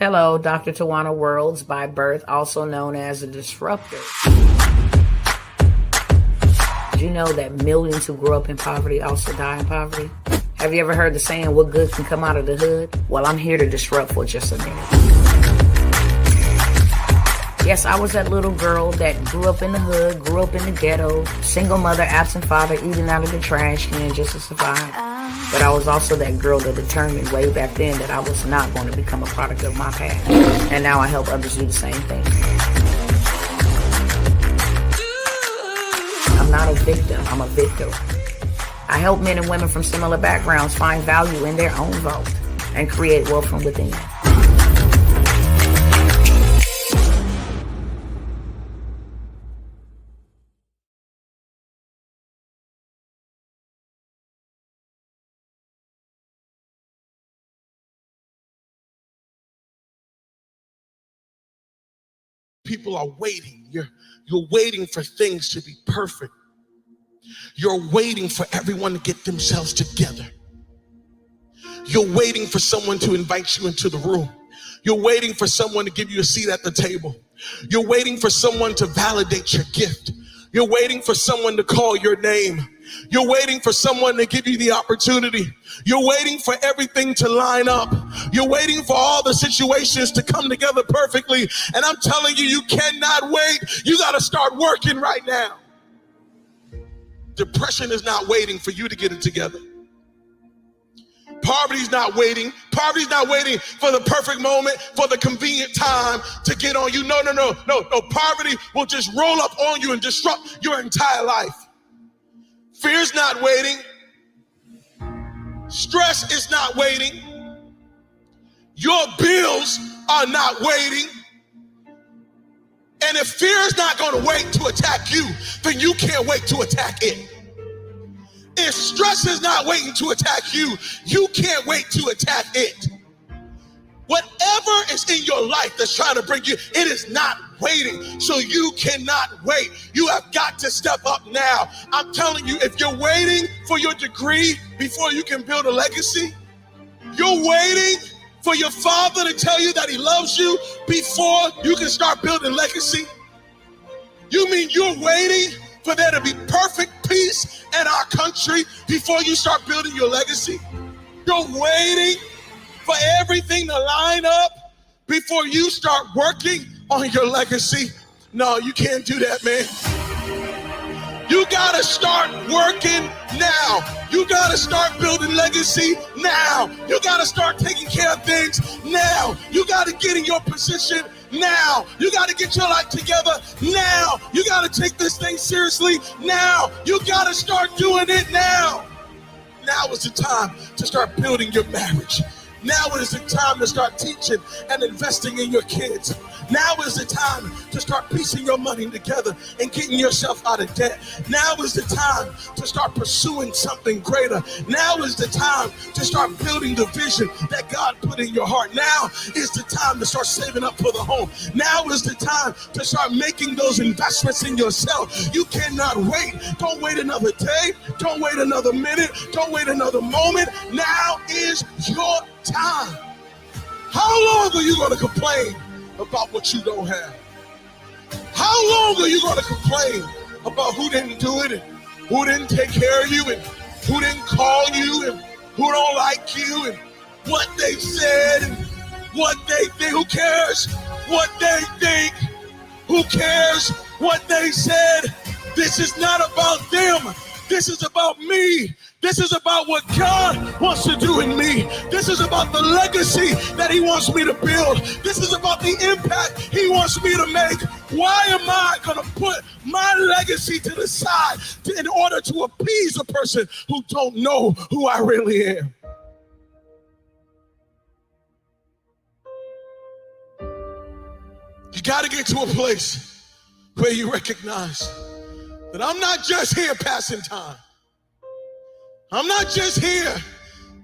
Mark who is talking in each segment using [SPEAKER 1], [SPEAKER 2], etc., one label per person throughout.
[SPEAKER 1] Hello, Dr. Tawana Worlds by birth, also known as a disruptor. Did you know that millions who grow up in poverty also die in poverty? Have you ever heard the saying, what good can come out of the hood? Well, I'm here to disrupt for just a minute. Yes, I was that little girl that grew up in the hood, grew up in the ghetto, single mother, absent father, eating out of the trash can just to survive. But I was also that girl that determined way back then that I was not going to become a product of my past. And now I help others do the same thing. I'm not a victim, I'm a victor. I help men and women from similar backgrounds find value in their own vote and create wealth from within.
[SPEAKER 2] People are waiting. You're waiting for things to be perfect. You're waiting for everyone to get themselves together. You're waiting for someone to invite you into the room. You're waiting for someone to give you a seat at the table. You're waiting for someone to validate your gift. You're waiting for someone to call your name. You're waiting for someone to give you the opportunity. You're waiting for everything to line up. You're waiting for all the situations to come together perfectly. And I'm telling you, you cannot wait. You got to start working right now. Depression is not waiting for you to get it together. Poverty's not waiting. Poverty's not waiting for the perfect moment, for the convenient time to get on you. No. Poverty will just roll up on you and disrupt your entire life. Fear's not waiting. Stress is not waiting. Your bills are not waiting. And if fear is not going to wait to attack you, then you can't wait to attack it. If stress is not waiting to attack you, you can't wait to attack it. Whatever is in your life that's trying to bring you, it is not waiting. So you cannot wait. You have got to step up now. I'm telling you, if you're waiting for your degree before you can build a legacy, you're waiting for your father to tell you that he loves you before you can start building legacy. You mean you're waiting for there to be perfect peace in our country before you start building your legacy? You're waiting for everything to line up before you start working on your legacy? No, you can't do that, man. You gotta start working now. You gotta start building legacy now. You gotta start taking care of things now. You gotta get in your position now. You gotta get your life together now. You gotta take this thing seriously now. You gotta start doing it now. Now is the time to start building your marriage. Now is the time to start teaching and investing in your kids. Now is the time to start piecing your money together and getting yourself out of debt. Now is the time to start pursuing something greater. Now is the time to start building the vision that God put in your heart. Now is the time to start saving up for the home. Now is the time to start making those investments in yourself. You cannot wait. Don't wait another day. Don't wait another minute. Don't wait another moment. Now is your time. How long are you going to complain about what you don't have? How long are you going to complain about who didn't do it and who didn't take care of you and who didn't call you and who don't like you and what they said and what they think? Who cares what they think? Who cares what they said? This is not about them. This is about me. This is about what God wants to do in me. This is about the legacy that he wants me to build. This is about the impact he wants me to make. Why am I going to put my legacy to the side in order to appease a person who don't know who I really am? You got to get to a place where you recognize that I'm not just here passing time. I'm not just here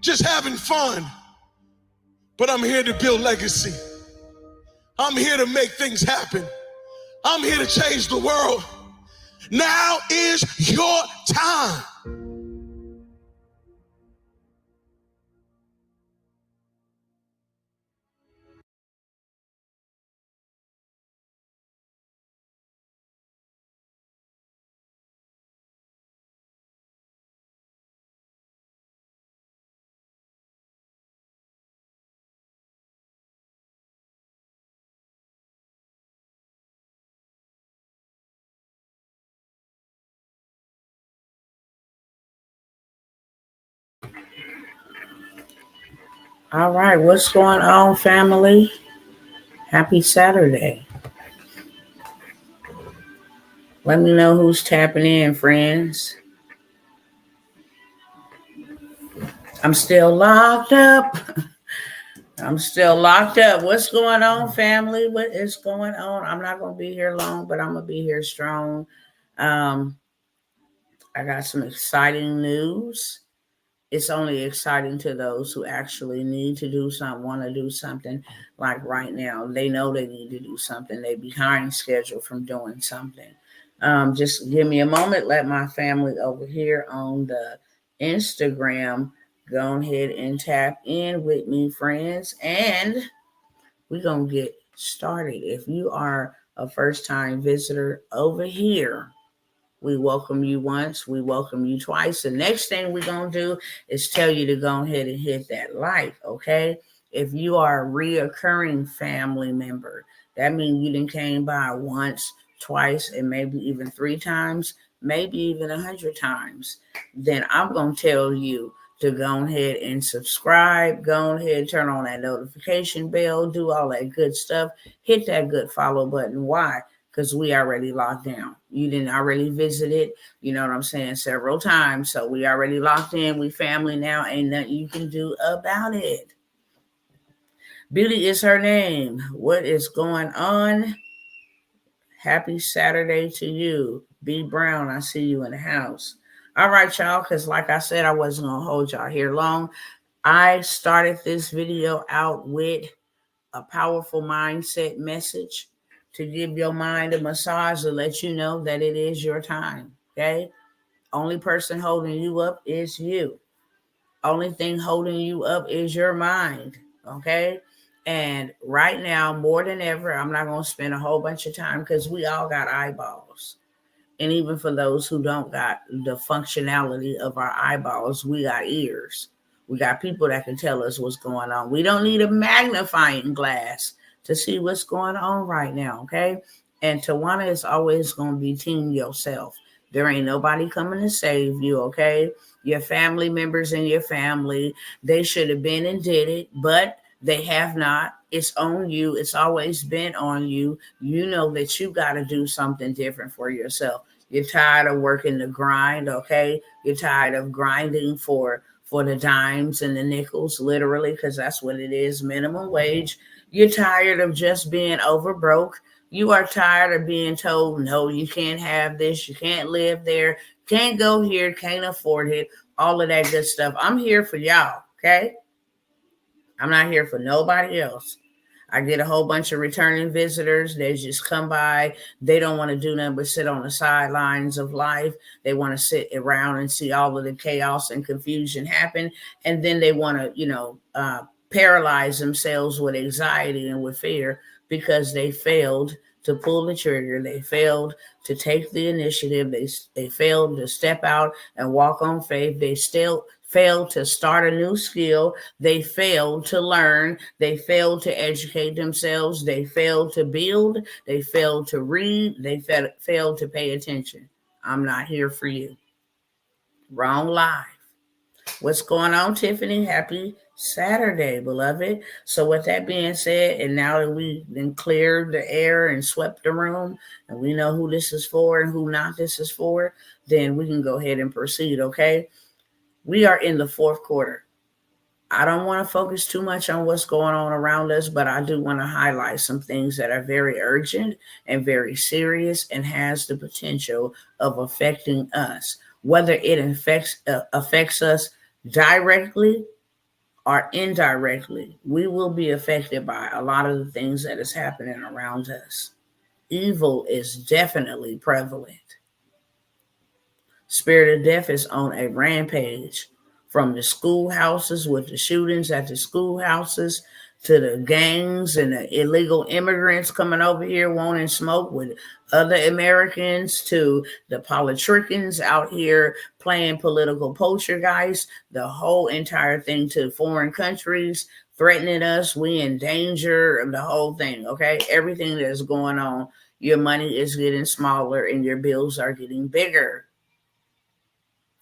[SPEAKER 2] just having fun, but I'm here to build legacy. I'm here to make things happen. I'm here to change the world. Now is your time.
[SPEAKER 1] All right, what's going on, family? Happy Saturday. Let me know who's tapping in, friends. I'm still locked up. What's going on, family? What is going on? I'm not going to be here long, but I'm going to be here strong. I got some exciting news. It's only exciting to those who actually need to do something, want to do something. Like right now, they know they need to do something. They behind schedule from doing something. Just give me a moment. Let my family over here on the Instagram go ahead and tap in with me, friends. And we're going to get started. If you are a first-time visitor over here, we welcome you once, we welcome you twice. The next thing we're going to do is tell you to go ahead and hit that like, okay? If you are a reoccurring family member, that means you done came by once, twice, and maybe even 3 times, maybe even 100 times, then I'm going to tell you to go ahead and subscribe, go ahead, turn on that notification bell, do all that good stuff, hit that good follow button. Why? Because we already locked down. You didn't already visit it, you know what I'm saying, several times. So we already locked in. We family now. Ain't nothing you can do about it. Billy is her name. What is going on? Happy Saturday to you. B. Brown, I see you in the house. All right, y'all, because like I said, I wasn't going to hold y'all here long. I started this video out with a powerful mindset message to give your mind a massage to let you know that it is your time, okay? Only person holding you up is you. Only thing holding you up is your mind, okay? And right now, more than ever, I'm not going to spend a whole bunch of time because we all got eyeballs. And even for those who don't got the functionality of our eyeballs, we got ears. We got people that can tell us what's going on. We don't need a magnifying glass to see what's going on right now, okay? And Tawana is always going to be team yourself. There ain't nobody coming to save you, okay? Your family members and your family, they should have been and did it, but they have not. It's on you. It's always been on you. You know that you got to do something different for yourself. You're tired of working the grind, okay? You're tired of grinding for the dimes and the nickels, literally, because that's what it is, minimum wage. You're tired of just being over broke. You are tired of being told, no, you can't have this, you can't live there, can't go here, can't afford it, all of that good stuff. I'm here for y'all, okay? I'm not here for nobody else. I get a whole bunch of returning visitors. They just come by. They don't want to do nothing but sit on the sidelines of life. They want to sit around and see all of the chaos and confusion happen. And then they want to, paralyze themselves with anxiety and with fear because they failed to pull the trigger. They failed to take the initiative. They failed to step out and walk on faith. They still failed to start a new skill. They failed to learn. They failed to educate themselves. They failed to build. They failed to read. They failed to pay attention. I'm not here for you. Wrong live. What's going on, Tiffany? Happy Saturday, beloved. So with that being said, and now that we've been cleared the air and swept the room, and we know who this is for and who not this is for, then we can go ahead and proceed, okay? We are in the 4th quarter. I don't want to focus too much on what's going on around us, but I do want to highlight some things that are very urgent and very serious and has the potential of affecting us. Whether it affects us directly or indirectly, we will be affected by a lot of the things that is happening around us. Evil is definitely prevalent. Spirit of death is on a rampage, from the schoolhouses with the shootings at the schoolhouses to the gangs and the illegal immigrants coming over here wanting smoke with other Americans, to the politricians out here playing political poltergeist, the whole entire thing, to foreign countries threatening us. We in danger of the whole thing, okay? Everything that's going on, your money is getting smaller and your bills are getting bigger.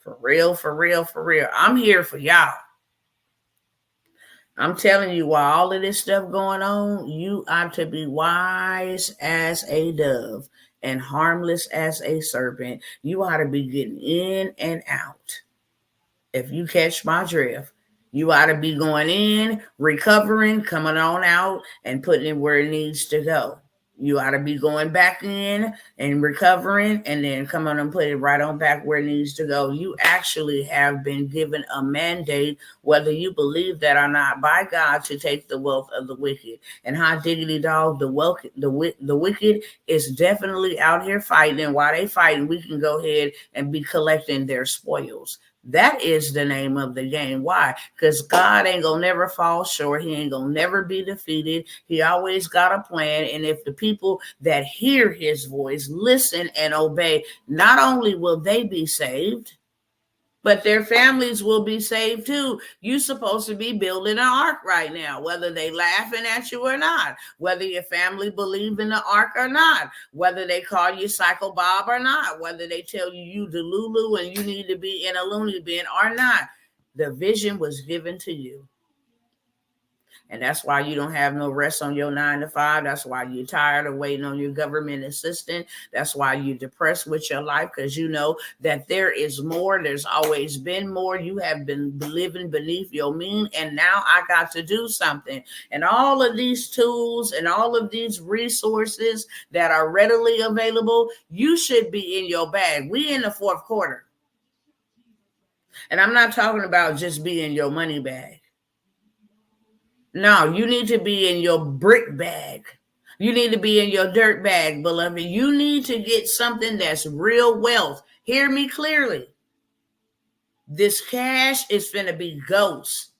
[SPEAKER 1] For real, for real, for real. I'm here for y'all. I'm telling you, while all of this stuff going on, you ought to be wise as a dove and harmless as a serpent. You ought to be getting in and out. If you catch my drift, you ought to be going in, recovering, coming on out, and putting it where it needs to go. You ought to be going back in and recovering and then come on and put it right on back where it needs to go. You actually have been given a mandate, whether you believe that or not, by God to take the wealth of the wicked. And hot diggity dog, the wicked is definitely out here fighting. And while they fighting, we can go ahead and be collecting their spoils. That is the name of the game. Why? Because God ain't gonna never fall short. He ain't gonna never be defeated. He always got a plan. And if the people that hear his voice listen and obey, not only will they be saved, but their families will be saved too. You're supposed to be building an ark right now, whether they laughing at you or not, whether your family believe in the ark or not, whether they call you Psycho Bob or not, whether they tell you you Delulu and you need to be in a loony bin or not. The vision was given to you. And that's why you don't have no rest on your 9 to 5. That's why you're tired of waiting on your government assistant. That's why you're depressed with your life, because you know that there is more. There's always been more. You have been living beneath your mean, and now I got to do something. And all of these tools and all of these resources that are readily available, you should be in your bag. We in the fourth quarter. And I'm not talking about just being your money bag. No, you need to be in your brick bag. You need to be in your dirt bag, beloved. You need to get something that's real wealth. Hear me clearly. This cash is finna be ghost.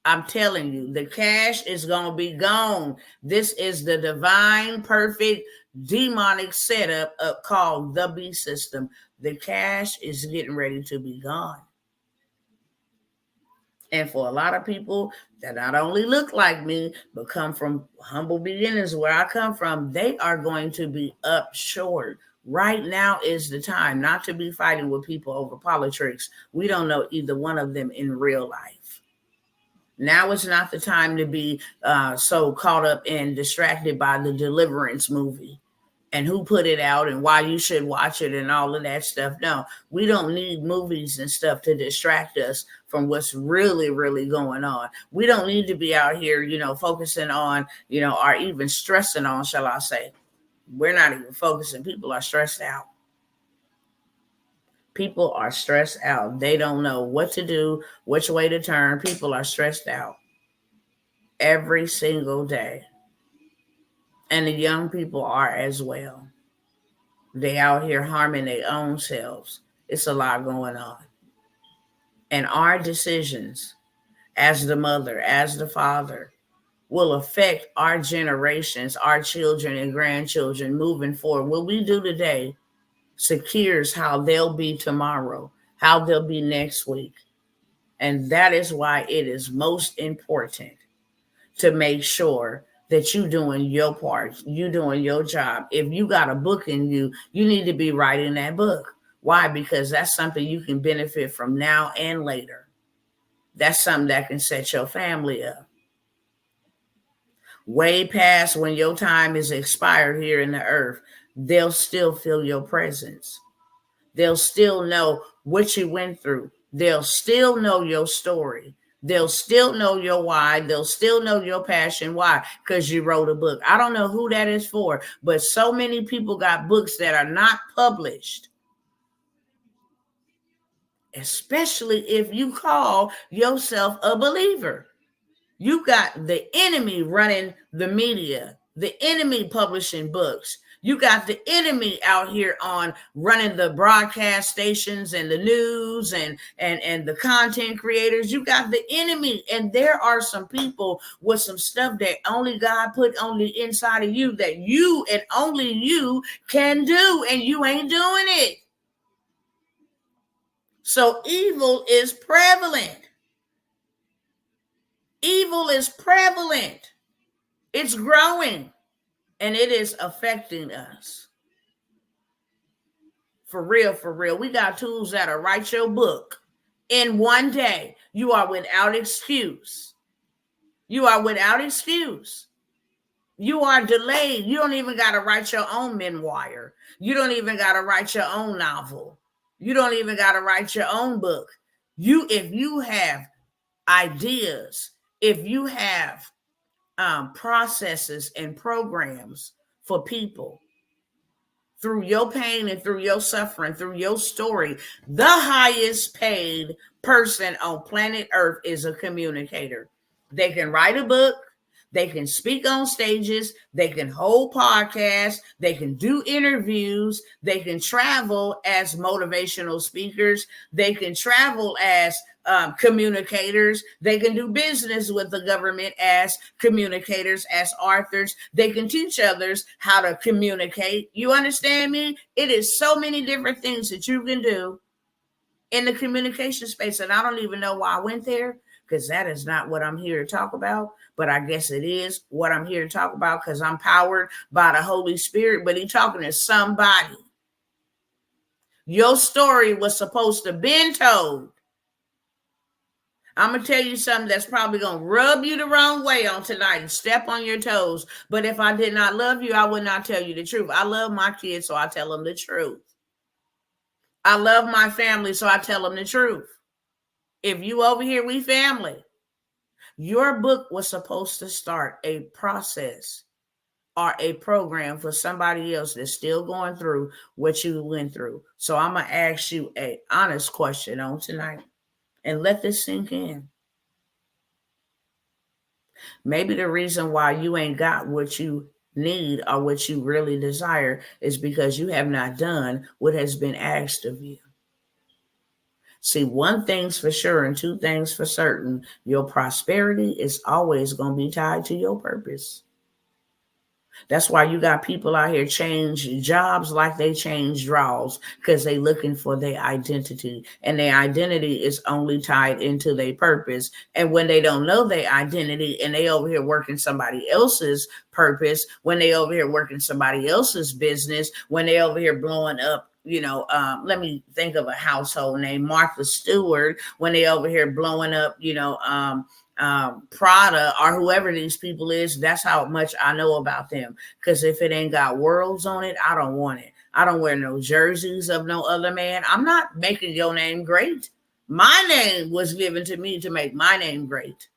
[SPEAKER 1] I'm telling you, the cash is going to be gone. This is the divine, perfect, demonic setup called the B system. The cash is getting ready to be gone. And for a lot of people that not only look like me, but come from humble beginnings where I come from, they are going to be up short. Right now is the time not to be fighting with people over politics. We don't know either one of them in real life. Now is not the time to be so caught up and distracted by the Deliverance movie and who put it out and why you should watch it and all of that stuff. No, we don't need movies and stuff to distract us from what's really, really going on. We don't need to be out here, focusing on, or even stressing on, shall I say. We're not even focusing. People are stressed out. People are stressed out. They don't know what to do, which way to turn. People are stressed out every single day. And the young people are as well. They out here harming their own selves. It's a lot going on. And our decisions as the mother, as the father, will affect our generations, our children and grandchildren moving forward. What we do today secures how they'll be tomorrow, how they'll be next week. And that is why it is most important to make sure that you doing your part, you doing your job. If you got a book in you, you need to be writing that book. Why? Because that's something you can benefit from now and later. That's something that can set your family up. Way past when your time is expired here in the earth, they'll still feel your presence. They'll still know what you went through. They'll still know your story. They'll still know your why. They'll still know your passion. Why? Because you wrote a book. I don't know who that is for, but so many people got books that are not published. Especially if you call yourself a believer. You got the enemy running the media, the enemy publishing books. You got the enemy out here on running the broadcast stations and the news and the content creators. You got the enemy. And there are some people with some stuff that only God put on the inside of you that you and only you can do. And you ain't doing it. So evil is prevalent. Evil is prevalent. It's growing. And it is affecting us. For real, for real. We got tools that'll write your book in one day. You are without excuse. You are without excuse. You are delayed. You don't even got to write your own memoir. You don't even got to write your own novel. You don't even got to write your own book. If you have ideas, if you have processes and programs for people, through your pain and through your suffering, through your story, the highest paid person on planet Earth is a communicator. They can write a book, they can speak on stages, they can hold podcasts, they can do interviews, they can travel as motivational speakers, they can travel as communicators, they can do business with the government as communicators, as authors, they can teach others how to communicate. You understand me? It is so many different things that you can do in the communication space, and I don't even know why I went there, because that is not what I'm here to talk about. But I guess it is what I'm here to talk about, because I'm powered by the Holy Spirit. But he's talking to somebody. Your story was supposed to be told. I'm going to tell you something that's probably going to rub you the wrong way on tonight and step on your toes. But if I did not love you, I would not tell you the truth. I love my kids, so I tell them the truth. I love my family, so I tell them the truth. If you over here, we family. Your book was supposed to start a process or a program for somebody else that's still going through what you went through. So I'm going to ask you an honest question on tonight and let this sink in. Maybe the reason why you ain't got what you need or what you really desire is because you have not done what has been asked of you. See, one thing's for sure and two things for certain. Your prosperity is always going to be tied to your purpose. That's why you got people out here change jobs like they change draws, because they looking for their identity, and their identity is only tied into their purpose. And when they don't know their identity and they over here working somebody else's purpose, when they over here working somebody else's business, when they over here blowing up, let me think of a household named Martha Stewart, when they over here blowing up, Prada or whoever these people is. That's how much I know about them. Because if it ain't got worlds on it, I don't want it. I don't wear no jerseys of no other man. I'm not making your name great. My name was given to me to make my name great.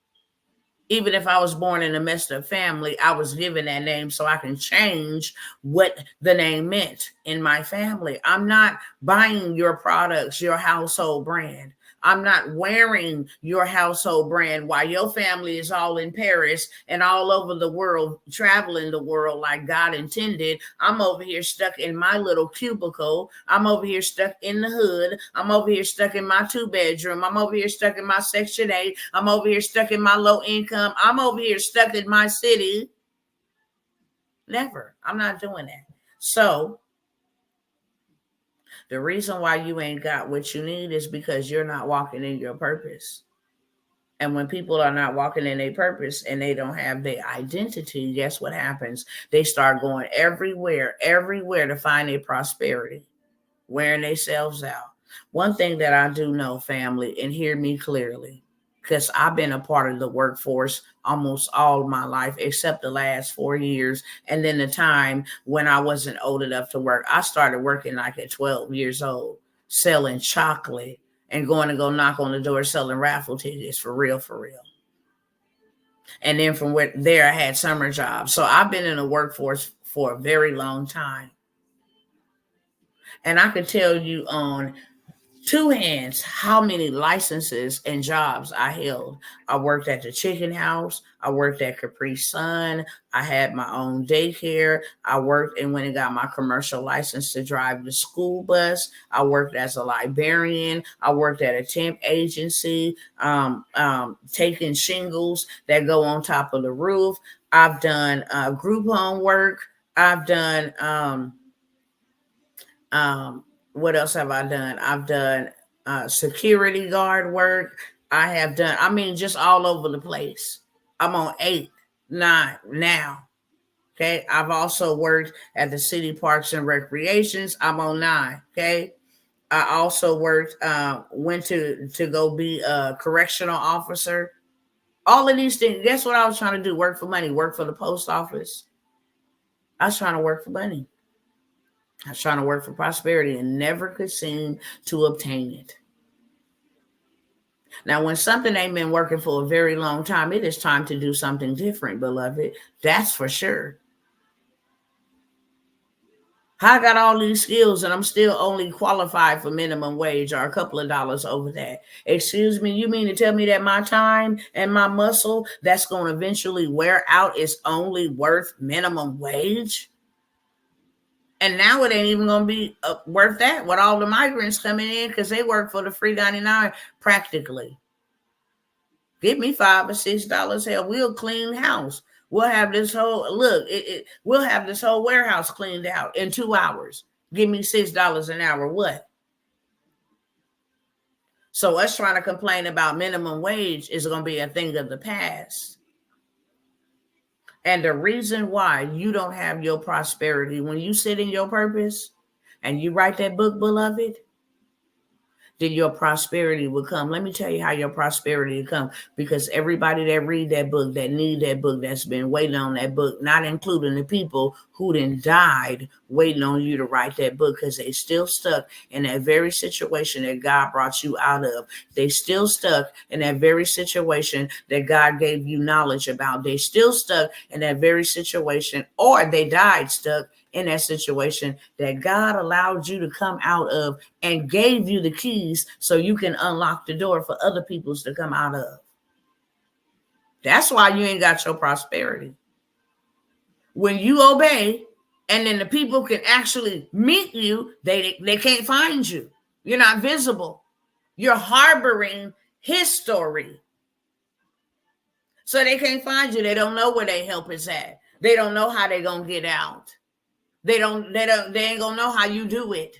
[SPEAKER 1] Even if I was born in a messed up family, I was given that name so I can change what the name meant in my family. I'm not buying your products, your household brand. I'm not wearing your household brand while your family is all in Paris and all over the world, traveling the world like God intended. I'm over here stuck in my little cubicle. I'm over here stuck in the hood. I'm over here stuck in my 2-bedroom. I'm over here stuck in my Section 8. I'm over here stuck in my low income. I'm over here stuck in my city. Never. I'm not doing that. So the reason why you ain't got what you need is because you're not walking in your purpose. And when people are not walking in their purpose and they don't have their identity, guess what happens? They start going everywhere to find their prosperity, wearing themselves out. One thing that I do know, family, and hear me clearly, because I've been a part of the workforce almost all of my life, except the last 4 years. And then the time when I wasn't old enough to work. I started working like at 12 years old, selling chocolate and going to go knock on the door selling raffle tickets for real. And then from there, I had summer jobs. So I've been in the workforce for a very long time. And I can tell you on two hands how many licenses and jobs I held. I worked at the chicken house. I worked at Capri Sun. I had my own daycare. I worked and went and got my commercial license to drive the school bus. I worked as a librarian. I worked at a temp agency, taking shingles that go on top of the roof. I've done group home work. I've done what else have I done? I've done security guard work. I have done, just all over the place. I'm on 8, 9 now. Okay. I've also worked at the city parks and recreations. I'm on 9. Okay. I also worked, went to go be a correctional officer. All of these things. That's what I was trying to do. Work for money. Work for the post office. I was trying to work for money. I was trying to work for prosperity and never could seem to obtain it. Now, when something ain't been working for a very long time, it is time to do something different, beloved. That's for sure. I got all these skills and I'm still only qualified for minimum wage or a couple of dollars over that. Excuse me, you mean to tell me that my time and my muscle that's going to eventually wear out is only worth minimum wage? And now it ain't even going to be worth that with all the migrants coming in because they work for the free 99 practically. Give me $5 or $6. Hell, we'll clean house. We'll have this whole we'll have this whole warehouse cleaned out in 2 hours. Give me $6 an hour. What? So us trying to complain about minimum wage is going to be a thing of the past. And the reason why you don't have your prosperity, when you sit in your purpose and you write that book, beloved, then your prosperity will come. Let me tell you how your prosperity will come. Because everybody that read that book, that need that book, that's been waiting on that book, not including the people who then died waiting on you to write that book because they still stuck in that very situation that God brought you out of. They still stuck in that very situation that God gave you knowledge about. They still stuck in that very situation, or they died stuck in that situation that God allowed you to come out of and gave you the keys so you can unlock the door for other people to come out of. That's why you ain't got your prosperity. When you obey and then the people can actually meet you, they can't find you. You're not visible. You're harboring history. So they can't find you. They don't know where their help is at. They don't know how they're going to get out. They ain't gonna know how you do it.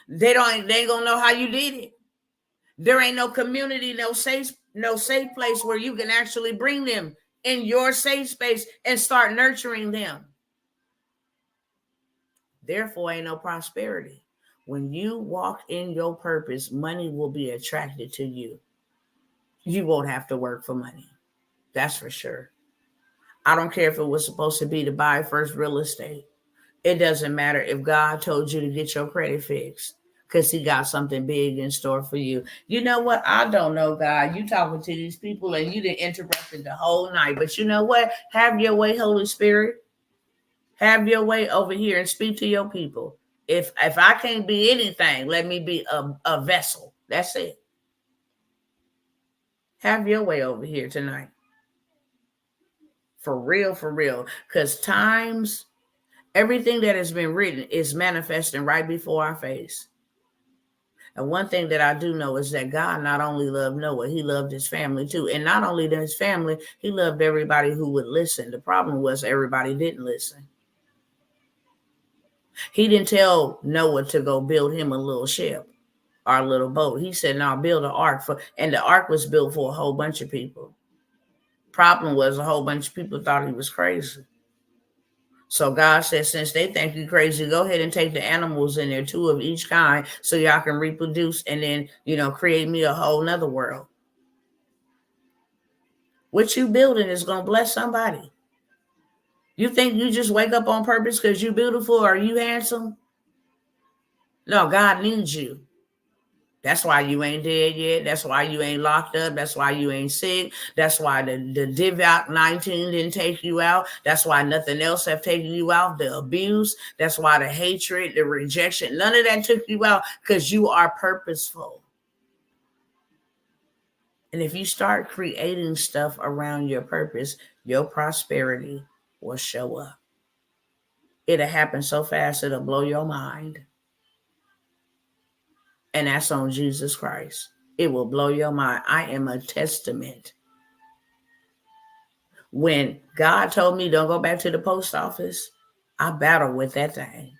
[SPEAKER 1] They ain't gonna know how you did it. There ain't no community, no safe place where you can actually bring them in your safe space and start nurturing them. Therefore, ain't no prosperity. When you walk in your purpose, money will be attracted to you. You won't have to work for money. That's for sure. I don't care if it was supposed to be to buy first real estate. It doesn't matter if God told you to get your credit fixed because he got something big in store for you. You know what? I don't know, God. You talking to these people and you done interrupted the whole night. But you know what? Have your way, Holy Spirit. Have your way over here and speak to your people. If I can't be anything, let me be a vessel. That's it. Have your way over here tonight. For real, for real. Because times, everything that has been written is manifesting right before our face. And one thing that I do know is that God not only loved Noah, he loved his family too. And not only his family, he loved everybody who would listen. The problem was everybody didn't listen. He didn't tell Noah to go build him a little ship or a little boat. He said, no, build an ark. And the ark was built for a whole bunch of people. Problem was a whole bunch of people thought he was crazy. So God said, since they think you crazy, go ahead and take the animals in there, 2 of each kind, so y'all can reproduce and then, create me a whole nother world. What you building is going to bless somebody. You think you just wake up on purpose because you're beautiful or you handsome? No, God needs you. That's why you ain't dead yet. That's why you ain't locked up. That's why you ain't sick. That's why the devout 19 didn't take you out. That's why nothing else have taken you out. The abuse. That's why the hatred, the rejection, none of that took you out because you are purposeful. And if you start creating stuff around your purpose, your prosperity will show up. It'll happen so fast, it'll blow your mind. And that's on Jesus Christ. It will blow your mind. I am a testament. When God told me don't go back to the post office, I battled with that thing.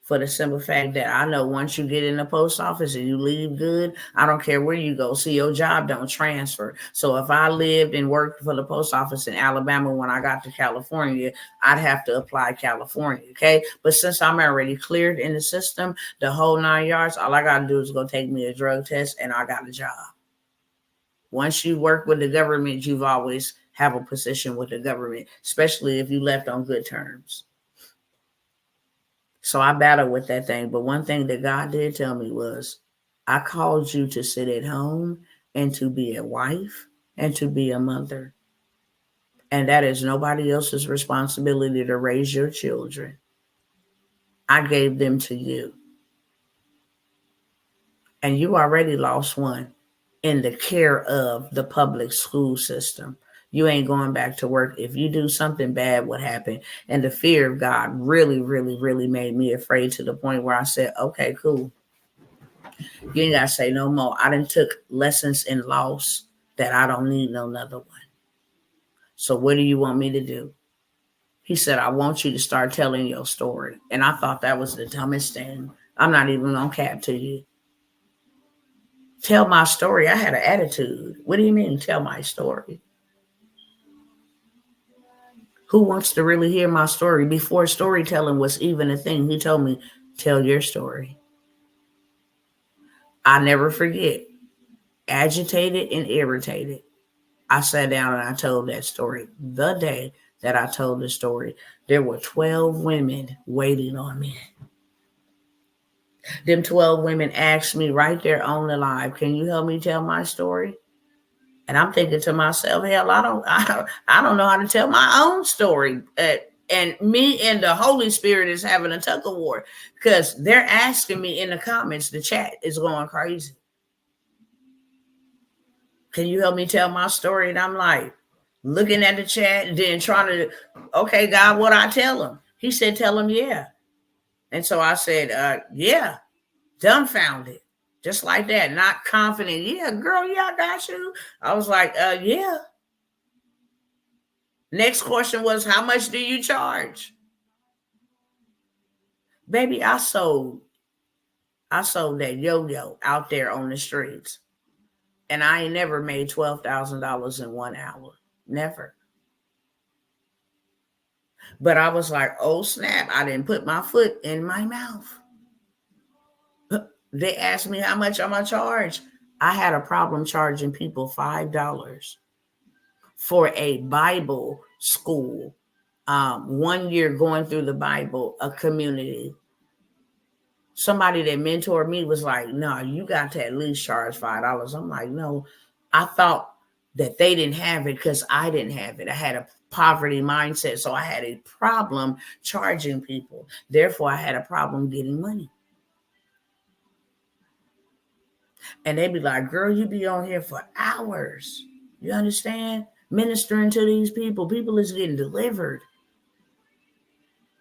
[SPEAKER 1] For the simple fact that I know once you get in the post office and you leave good, I don't care where you go. See, your job don't transfer. So if I lived and worked for the post office in Alabama when I got to California, I'd have to apply California, okay? But since I'm already cleared in the system, the whole 9 yards, all I got to do is go take me a drug test and I got a job. Once you work with the government, you've always have a position with the government, especially if you left on good terms. So I battled with that thing. But one thing that God did tell me was, I called you to sit at home and to be a wife and to be a mother. And that is nobody else's responsibility to raise your children. I gave them to you. And you already lost one in the care of the public school system. You ain't going back to work. If you do something bad, what happened? And the fear of God really, really, really made me afraid to the point where I said, okay, cool. You ain't got to say no more. I done took lessons in loss that I don't need no another one. So what do you want me to do? He said, I want you to start telling your story. And I thought that was the dumbest thing. I'm not even going to cap to you. Tell my story. I had an attitude. What do you mean, tell my story? Who wants to really hear my story? Before storytelling was even a thing, he told me, tell your story. I never forget. Agitated and irritated. I sat down and I told that story. The day that I told the story, there were 12 women waiting on me. Them 12 women asked me right there on the live, can you help me tell my story? And I'm thinking to myself, hell, I don't know how to tell my own story. And me and the Holy Spirit is having a tug of war because they're asking me in the comments. The chat is going crazy. Can you help me tell my story? And I'm like, looking at the chat and then trying to, okay, God, what I tell him? He said, tell him, yeah. And so I said, yeah, dumbfounded. Just like that, not confident. Yeah, girl, yeah, I got you. I was like, yeah. Next question was, how much do you charge? Baby, I sold that yo-yo out there on the streets. And I ain't never made $12,000 in 1 hour. Never. But I was like, oh, snap. I didn't put my foot in my mouth. They asked me how much I'm going to charge. I had a problem charging people $5 for a Bible school. 1 year going through the Bible, a community. Somebody that mentored me was like, no, you got to at least charge $5. I'm like, no, I thought that they didn't have it because I didn't have it. I had a poverty mindset. So I had a problem charging people. Therefore, I had a problem getting money. And they'd be like, girl, you be on here for hours. You understand? Ministering to these people. People is getting delivered.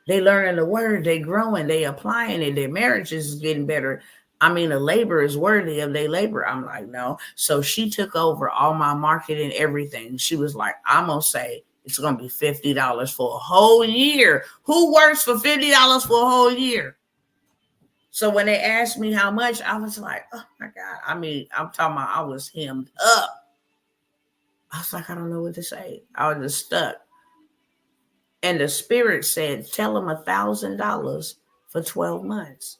[SPEAKER 1] They learning the word. They growing. They applying it. Their marriages is getting better. I mean, a labor is worthy of their labor. I'm like, no. So she took over all my marketing, everything. She was like, I'm going to say it's going to be $50 for a whole year. Who works for $50 for a whole year? So when they asked me how much, I was like, oh my God. I mean, I'm talking about I was hemmed up. I was like, I don't know what to say. I was just stuck. And the Spirit said, tell them $1,000 for 12 months.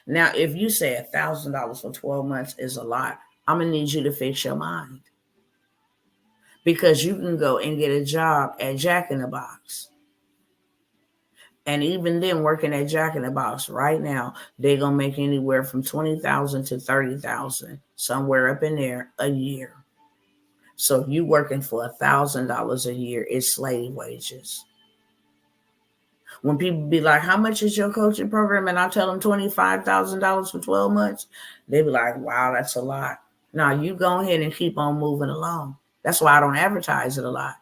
[SPEAKER 1] Now, if you say $1,000 for 12 months is a lot, I'm going to need you to fix your mind. Because you can go and get a job at Jack in the Box. And even then, working at Jack in the Box right now, they're going to make anywhere from $20,000 to $30,000, somewhere up in there, a year. So if you working for $1,000 a year, it's slave wages. When people be like, how much is your coaching program? And I tell them $25,000 for 12 months. They be like, wow, that's a lot. Now you go ahead and keep on moving along. That's why I don't advertise it a lot.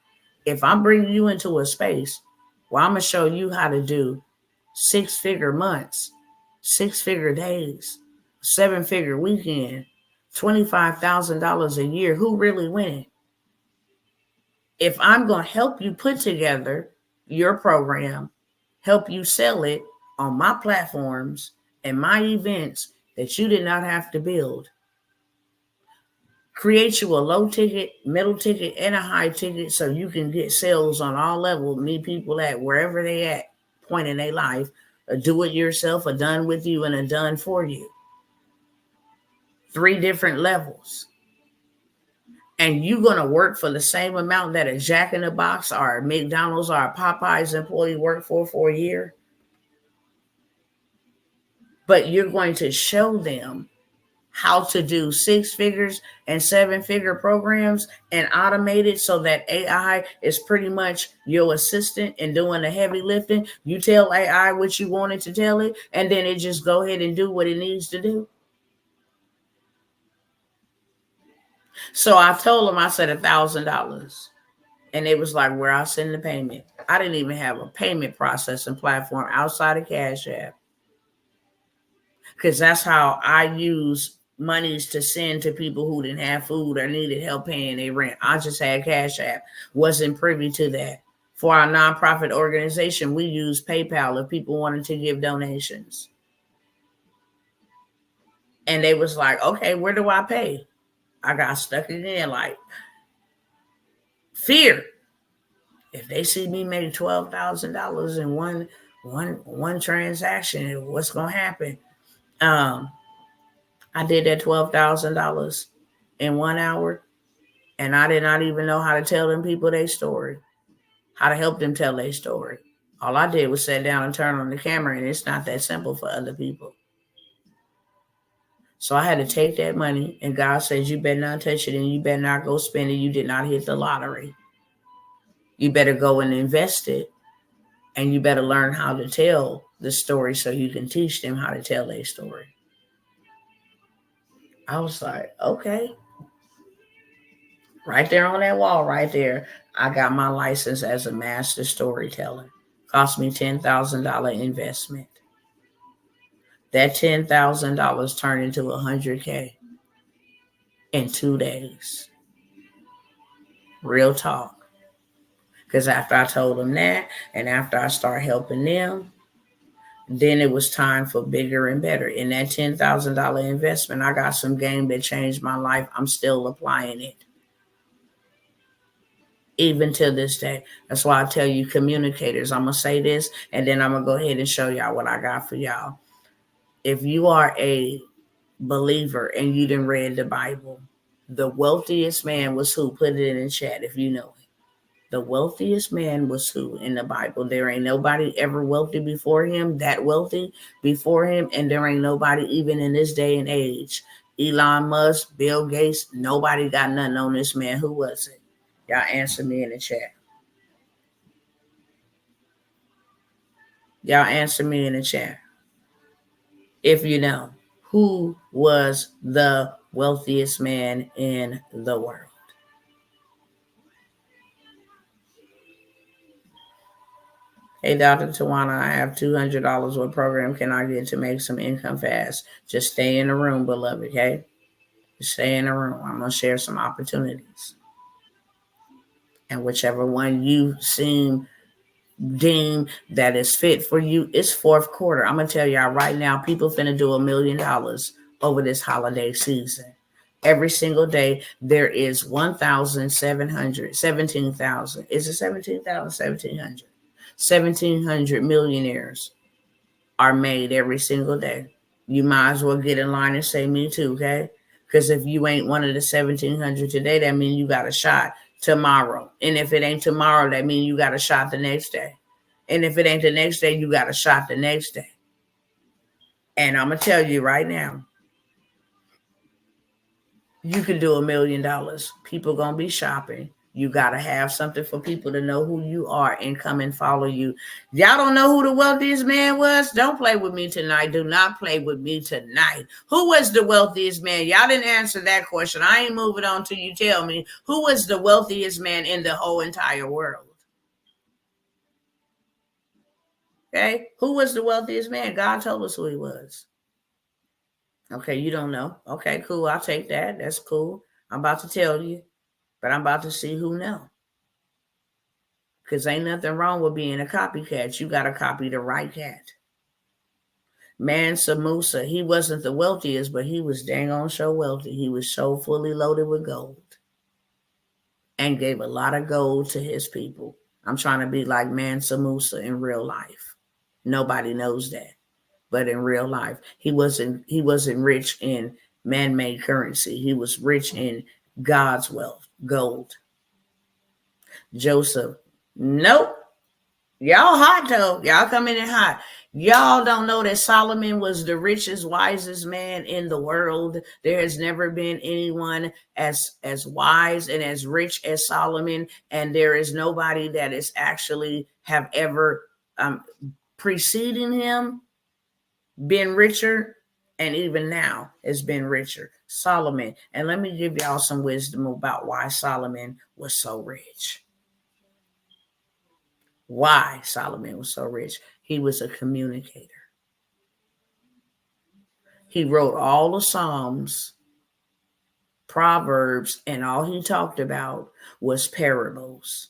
[SPEAKER 1] If I'm bringing you into a space, well, I'm going to show you how to do 6-figure months, 6-figure days, 7-figure weekend, $25,000 a year. Who really winning? If I'm going to help you put together your program, help you sell it on my platforms and my events that you did not have to build, create you a low ticket, middle ticket, and a high ticket so you can get sales on all levels, meet people at wherever they at, point in their life, a do it yourself, a done with you, and a done for you. 3 different levels. And you're going to work for the same amount that a Jack in the Box or a McDonald's or a Popeyes employee work for a year. But you're going to show them how to do 6 figures and 7-figure programs and automate it so that AI is pretty much your assistant and doing the heavy lifting. You tell AI what you wanted to tell it, and then it just go ahead and do what it needs to do. So I told them, I said $1,000. And it was like, where I send the payment. I didn't even have a payment processing platform outside of Cash App. Because that's how I use monies to send to people who didn't have food or needed help paying their rent. I just had Cash App. Wasn't privy to that. For our nonprofit organization, we use PayPal if people wanted to give donations. And they was like, okay, where do I pay? I got stuck again, like fear. If they see me make $12,000 in one transaction, what's gonna happen? I did that $12,000 in 1 hour, and I did not even know how to tell them people their story, how to help them tell their story. All I did was sit down and turn on the camera, and it's not that simple for other people. So I had to take that money, and God says, you better not touch it, and you better not go spend it. You did not hit the lottery. You better go and invest it, and you better learn how to tell the story so you can teach them how to tell their story. I was like, okay. Right there on that wall, right there, I got my license as a master storyteller. Cost me $10,000 investment. That $10,000 turned into $100K in 2 days. Real talk. Because after I told them that, and after I started helping them, then it was time for bigger and better. In that $10,000 investment, I got some game that changed my life. I'm still applying it. Even to this day. That's why I tell you, communicators, I'm going to say this, and then I'm going to go ahead and show y'all what I got for y'all. If you are a believer and you didn't read the Bible, the wealthiest man was who? Put it in the chat if you know it. The wealthiest man was who in the Bible? There ain't nobody ever wealthy before him, that wealthy before him, and there ain't nobody even in this day and age. Elon Musk, Bill Gates, nobody got nothing on this man. Who was it? Y'all answer me in the chat. Y'all answer me in the chat. If you know, who was the wealthiest man in the world? Hey, Dr. Tawana, I have $200. What program can I get to make some income fast? Just stay in the room, beloved, okay? Just stay in the room. I'm going to share some opportunities. And whichever one you deem that is fit for you, it's fourth quarter. I'm going to tell y'all right now, people finna do $1 million over this holiday season. Every single day, there is 17,000. Is it 17,000? 1,700. 1,700 millionaires are made every single day. You might as well get in line and say me too, okay? Because if you ain't one of the 1,700 today, that means you got a shot tomorrow. And if it ain't tomorrow, that means you got a shot the next day. And if it ain't the next day, you got a shot the next day. And I'm going to tell you right now, you can do $1 million. People going to be shopping. You got to have something for people to know who you are and come and follow you. Y'all don't know who the wealthiest man was? Don't play with me tonight. Do not play with me tonight. Who was the wealthiest man? Y'all didn't answer that question. I ain't moving on till you tell me who was the wealthiest man in the whole entire world. Okay? Who was the wealthiest man? God told us who he was. Okay, you don't know. Okay, cool. I'll take that. That's cool. I'm about to tell you. But I'm about to see who know. Because ain't nothing wrong with being a copycat. You got to copy the right cat. Mansa Musa, he wasn't the wealthiest, but he was dang on so wealthy. He was so fully loaded with gold. And gave a lot of gold to his people. I'm trying to be like Mansa Musa in real life. Nobody knows that. But in real life, he wasn't rich in man-made currency. He was rich in God's wealth, gold. Joseph, nope. Y'all hot though. Y'all coming in hot. Y'all don't know that Solomon was the richest, wisest man in the world. There has never been anyone as wise and as rich as Solomon, and there is nobody that is actually have ever preceding him been richer, and even now has been richer. Solomon. And let me give y'all some wisdom about why Solomon was so rich. Why Solomon was so rich. He was a communicator. He wrote all the Psalms, Proverbs, and all he talked about was parables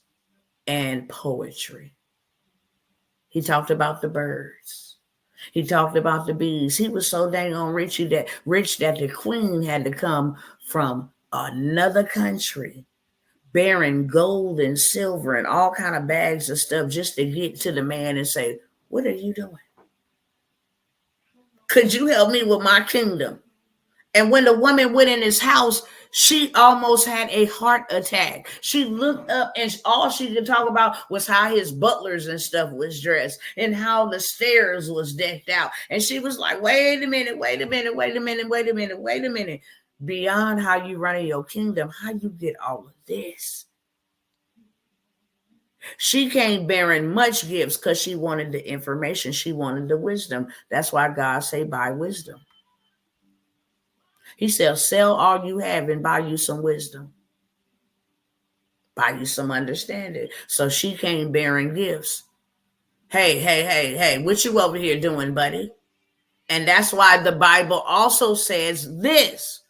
[SPEAKER 1] and poetry. He talked about the birds. He talked about the bees. He was so dang on rich that the queen had to come from another country bearing gold and silver and all kind of bags of stuff just to get to the man and say, what are you doing? Could you help me with my kingdom? And when the woman went in his house, she almost had a heart attack. She looked up and all she could talk about was how his butlers and stuff was dressed and how the stairs was decked out. And she was like, wait a minute. Beyond how you run your kingdom, how you get all of this? She came bearing much gifts because she wanted the information. She wanted the wisdom. That's why God say, buy wisdom. He said, sell all you have and buy you some wisdom. Buy you some understanding. So she came bearing gifts. Hey, what you over here doing, buddy? And that's why the Bible also says this.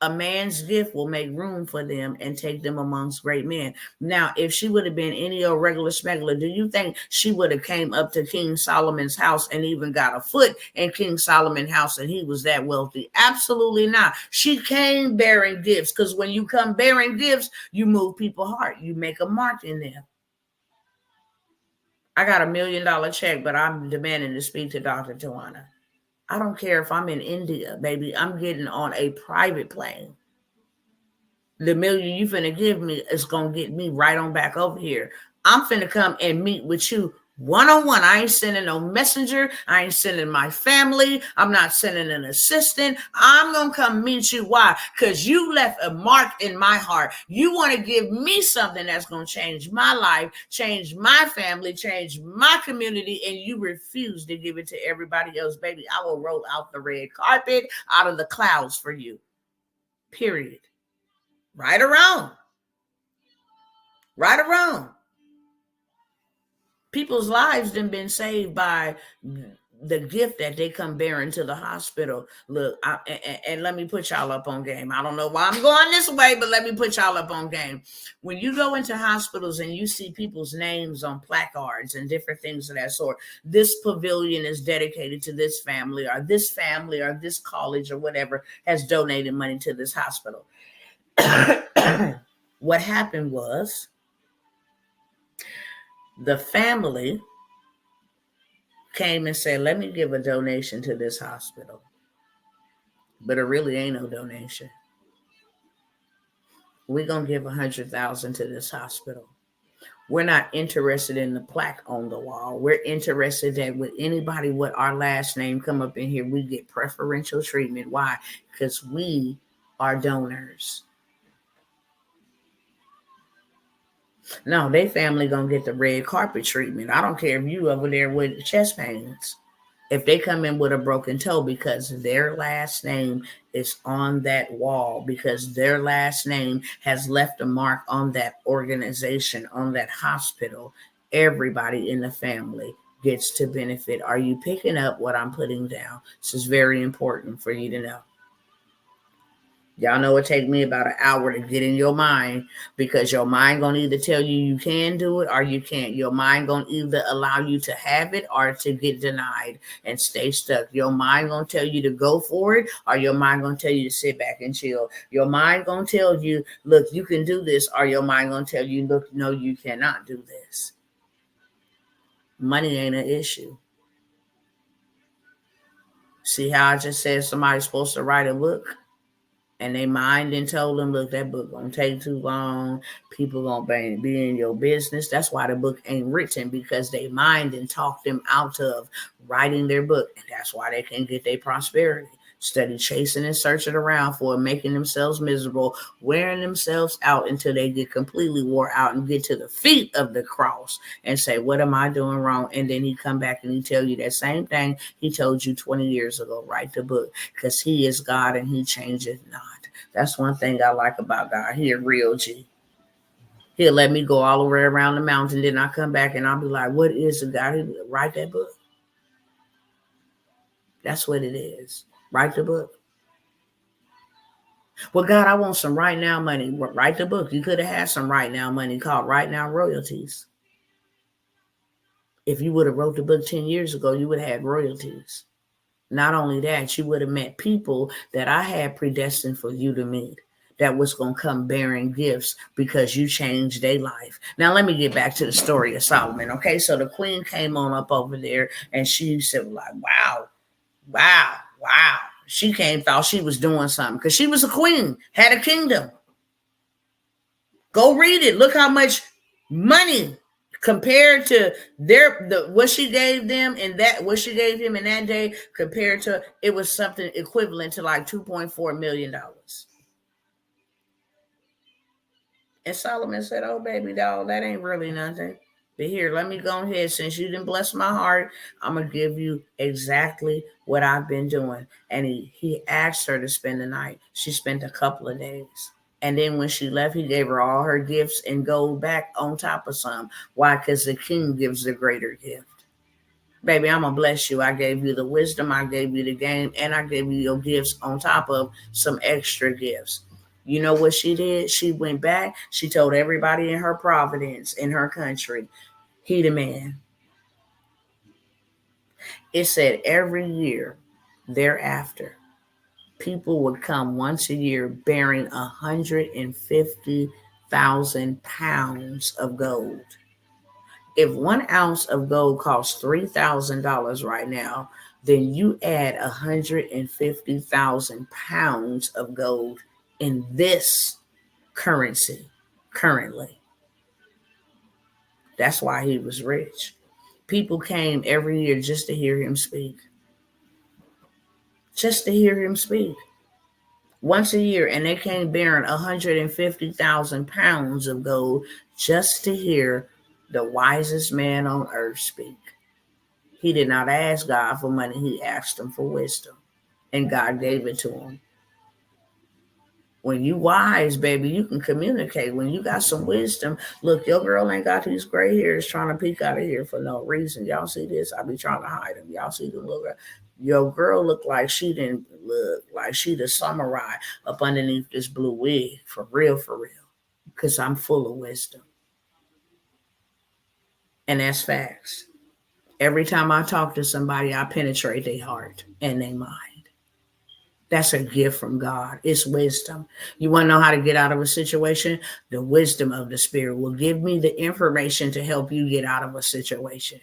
[SPEAKER 1] A man's gift will make room for them and take them amongst great men. Now, if she would have been any old regular smuggler, do you think she would have came up to King Solomon's house and even got a foot in King Solomon's house and he was that wealthy? Absolutely not. She came bearing gifts, because when you come bearing gifts, you move people's heart. You make a mark in them. I got $1 million check, but I'm demanding to speak to Dr. Tawana. I don't care if I'm in India, baby. I'm getting on a private plane. The $1 million you finna give me is gonna get me right on back over here. I'm finna come and meet with you one-on-one. I ain't sending no messenger. I ain't sending my family. I'm not sending an assistant. I'm gonna come meet you. Why? Because you left a mark in my heart. You want to give me something that's gonna change my life, change my family, change my community, and you refuse to give it to everybody else. Baby, I will roll out the red carpet out of the clouds for you. Period. Right or wrong. Right or wrong. People's lives done been saved by the gift that they come bearing to the hospital. Look, and let me put y'all up on game. I don't know why I'm going this way, but let me put y'all up on game. When you go into hospitals and you see people's names on placards and different things of that sort, this pavilion is dedicated to this family or this college or whatever has donated money to this hospital. What happened was, the family came and said, let me give a donation to this hospital. But it really ain't no donation. We're going to give $100,000 to this hospital. We're not interested in the plaque on the wall. We're interested that with anybody with our last name come up in here, we get preferential treatment. Why? Because we are donors. No, they family gonna get the red carpet treatment. I don't care if you over there with chest pains. If they come in with a broken toe, because their last name is on that wall, because their last name has left a mark on that organization, on that hospital, everybody in the family gets to benefit. Are you picking up what I'm putting down? This is very important for you to know. Y'all know it take me about an hour to get in your mind, because your mind gonna either tell you you can do it or you can't. Your mind gonna either allow you to have it or to get denied and stay stuck. Your mind gonna tell you to go for it, or your mind gonna tell you to sit back and chill. Your mind gonna tell you, look, you can do this, or your mind gonna tell you, look, no, you cannot do this. Money ain't an issue. See how I just said somebody's supposed to write a book? And they mind and told them, look, that book gonna take too long. People gonna be in your business. That's why the book ain't written, because they mind and talk them out of writing their book. And that's why they can't get their prosperity. Study chasing and searching around for it, making themselves miserable, wearing themselves out until they get completely wore out and get to the feet of the cross and say, what am I doing wrong? And then he come back and he tell you that same thing he told you 20 years ago. Write the book, because he is God and he changeth not. That's one thing I like about God. He a real G. He'll let me go all the way around the mountain. Then I come back and I'll be like, what is it, God? He'll write that book. That's what it is. Write the book. Well, God, I want some right now money. Write the book. You could have had some right now money called Right Now Royalties. If you would have wrote the book 10 years ago, you would have had royalties. Not only that, you would have met people that I had predestined for you to meet, that was going to come bearing gifts because you changed their life. Now, let me get back to the story of Solomon. Okay, so the queen came on up over there and she said, like, wow. She thought she was doing something because she was a queen, had a kingdom. Go read it. Look how much money compared to what she gave them and that what she gave him in that day, compared to, it was something equivalent to like $2.4 million. And Solomon said, oh, baby doll, that ain't really nothing. But here, let me go ahead. Since you didn't bless my heart, I'm going to give you exactly what I've been doing. And he asked her to spend the night. She spent a couple of days. And then when she left, he gave her all her gifts and gold back on top of some. Why? Because the king gives the greater gift. Baby, I'm going to bless you. I gave you the wisdom. I gave you the game. And I gave you your gifts on top of some extra gifts. You know what she did? She went back. She told everybody in her providence, in her country, he the man. It said every year thereafter, people would come once a year bearing 150,000 pounds of gold. If 1 ounce of gold costs $3,000 right now, then you add 150,000 pounds of gold in this currency currently. That's why he was rich. People came every year just to hear him speak. Just to hear him speak. Once a year, and they came bearing 150,000 pounds of gold just to hear the wisest man on earth speak. He did not ask God for money. He asked him for wisdom, and God gave it to him. When you wise, baby, you can communicate. When you got some wisdom, look, your girl ain't got these gray hairs trying to peek out of here for no reason. Y'all see this? I be trying to hide them. Y'all see the look. Your girl look like she didn't look like she the samurai up underneath this blue wig. For real, because I'm full of wisdom. And that's facts. Every time I talk to somebody, I penetrate their heart and their mind. That's a gift from God. It's wisdom. You want to know how to get out of a situation? The wisdom of the Spirit will give me the information to help you get out of a situation.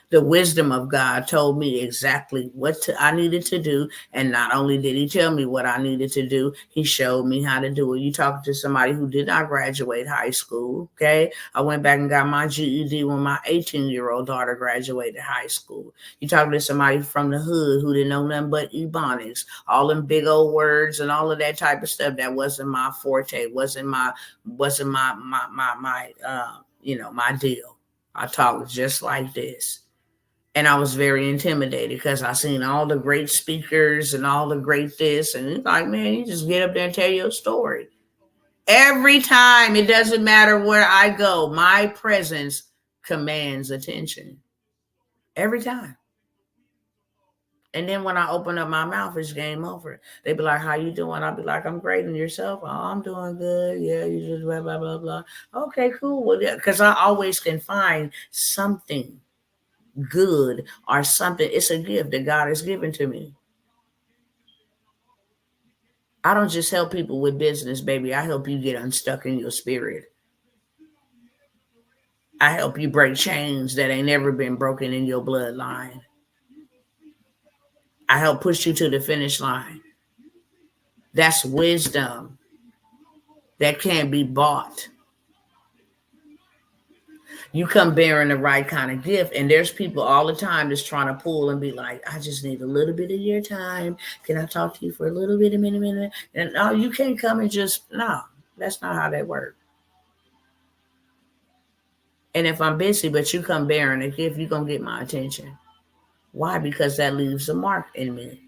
[SPEAKER 1] The wisdom of God told me exactly what I needed to do. And not only did he tell me what I needed to do, he showed me how to do it. You talking to somebody who did not graduate high school, okay? I went back and got my GED when my 18-year-old daughter graduated high school. You talking to somebody from the hood who didn't know nothing but ebonics, all them big old words and all of that type of stuff. That wasn't my forte, wasn't my deal. I talked just like this. And I was very intimidated because I seen all the great speakers and all the great this. And it's like, man, you just get up there and tell your story. Every time, it doesn't matter where I go, my presence commands attention. Every time. And then when I open up my mouth, it's game over. They be like, how you doing? I'll be like, I'm great. And yourself? Oh, I'm doing good. Yeah, you just blah, blah, blah, blah. Okay, cool. Well, yeah, because I always can find something good or something. It's a gift that God has given to me. I don't just help people with business, baby. I help you get unstuck in your spirit. I help you break chains that ain't never been broken in your bloodline. I help push you to the finish line. That's wisdom that can't be bought. You come bearing the right kind of gift, and there's people all the time that's trying to pull and be like, I just need a little bit of your time. Can I talk to you for a little bit, a minute? And no, you can't come and just, no, that's not how that works. And if I'm busy, but you come bearing a gift, you're going to get my attention. Why? Because that leaves a mark in me.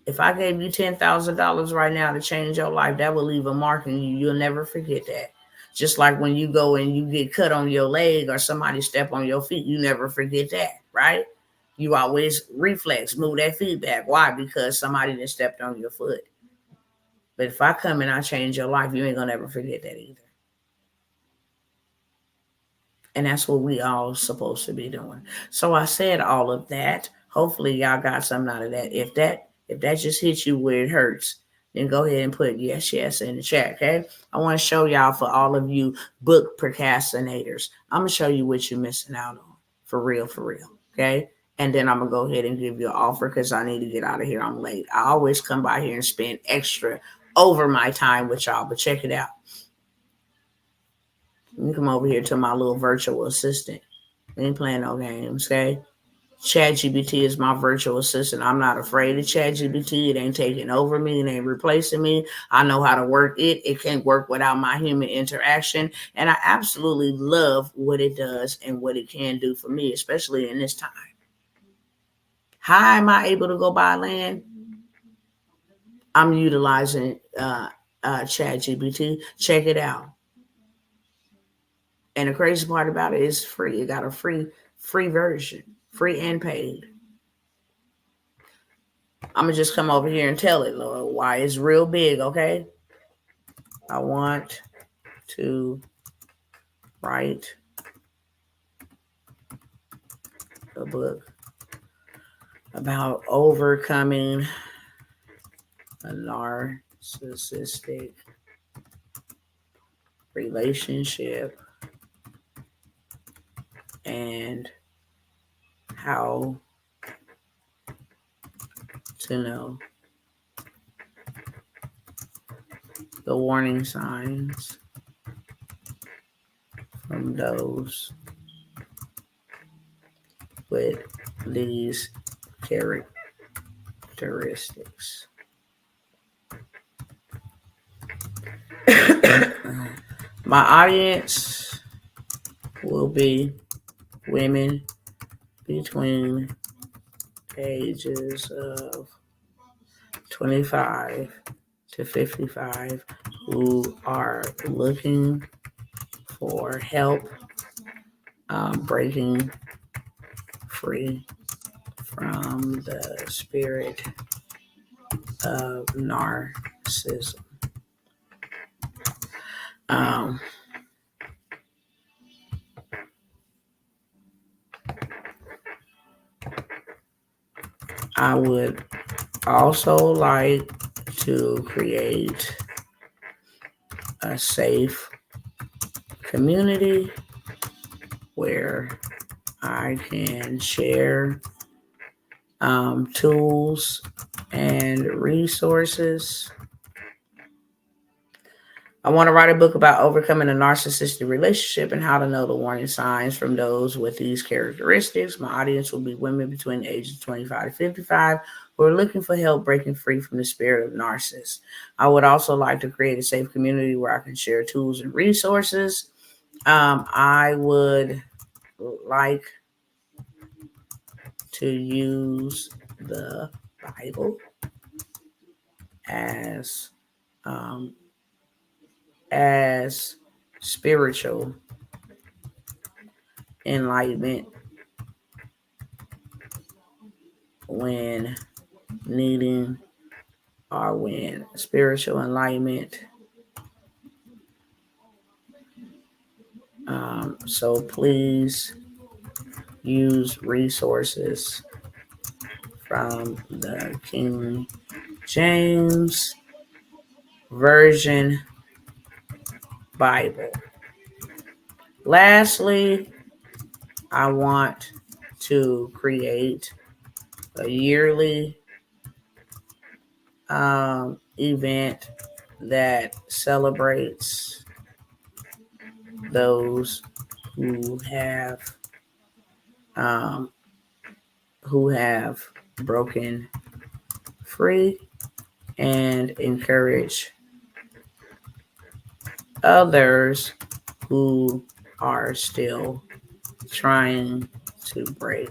[SPEAKER 1] If I gave you $10,000 right now to change your life, that will leave a mark in you. You'll never forget that. Just like when you go and you get cut on your leg or somebody step on your feet, you never forget that, right? You always reflex, move that feet back. Why? Because somebody just stepped on your foot. But if I come and I change your life, you ain't going to ever forget that either. And that's what we all supposed to be doing. So I said all of that. Hopefully y'all got something out of that. If that just hits you where it hurts, then go ahead and put yes in the chat, okay? I want to show y'all, for all of you book procrastinators, I'm going to show you what you're missing out on. For real, okay? And then I'm going to go ahead and give you an offer because I need to get out of here. I'm late. I always come by here and spend extra over my time with y'all, but check it out. You come over here to my little virtual assistant. We ain't playing no games, okay? ChatGPT is my virtual assistant. I'm not afraid of ChatGPT. It ain't taking over me. It ain't replacing me. I know how to work it. It can't work without my human interaction. And I absolutely love what it does and what it can do for me, especially in this time. How am I able to go buy land? I'm utilizing ChatGPT. Check it out. And the crazy part about it is free. It got a free version, free and paid. I'm going to just come over here and tell it, Lord, why it's real big, okay? I want to write a book about overcoming a narcissistic relationship and how to know the warning signs from those with these characteristics. My audience will be women between ages of 25 to 55 who are looking for help breaking free from the spirit of narcissism. I would also like to create a safe community where I can share tools and resources. I want to write a book about overcoming a narcissistic relationship and how to know the warning signs from those with these characteristics. My audience will be women between the ages of 25 to 55 who are looking for help breaking free from the spirit of narcissists. I would also like to create a safe community where I can share tools and resources. I would like to use the Bible as spiritual enlightenment when needing or when spiritual enlightenment. So please use resources from the King James Version Bible. Lastly, I want to create a yearly event that celebrates those who um, have broken free and encourage others who are still trying to break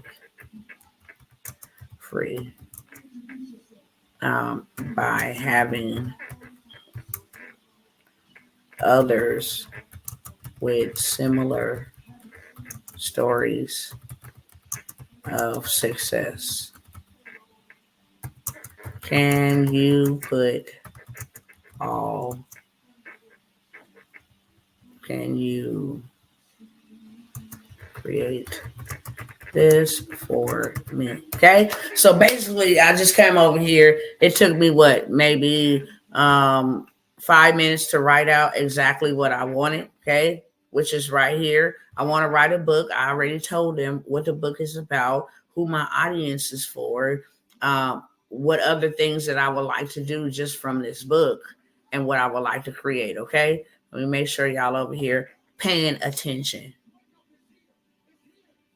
[SPEAKER 1] free by having others with similar stories of success. Can you put all, can you create this for me? Okay, so basically I just came over here. It took me maybe 5 minutes to write out exactly what I wanted. Okay, which is right here. I want to write a book. I already told them what the book is about, who my audience is for, what other things that I would like to do just from this book, and what I would like to create. Okay, let me make sure y'all over here paying attention.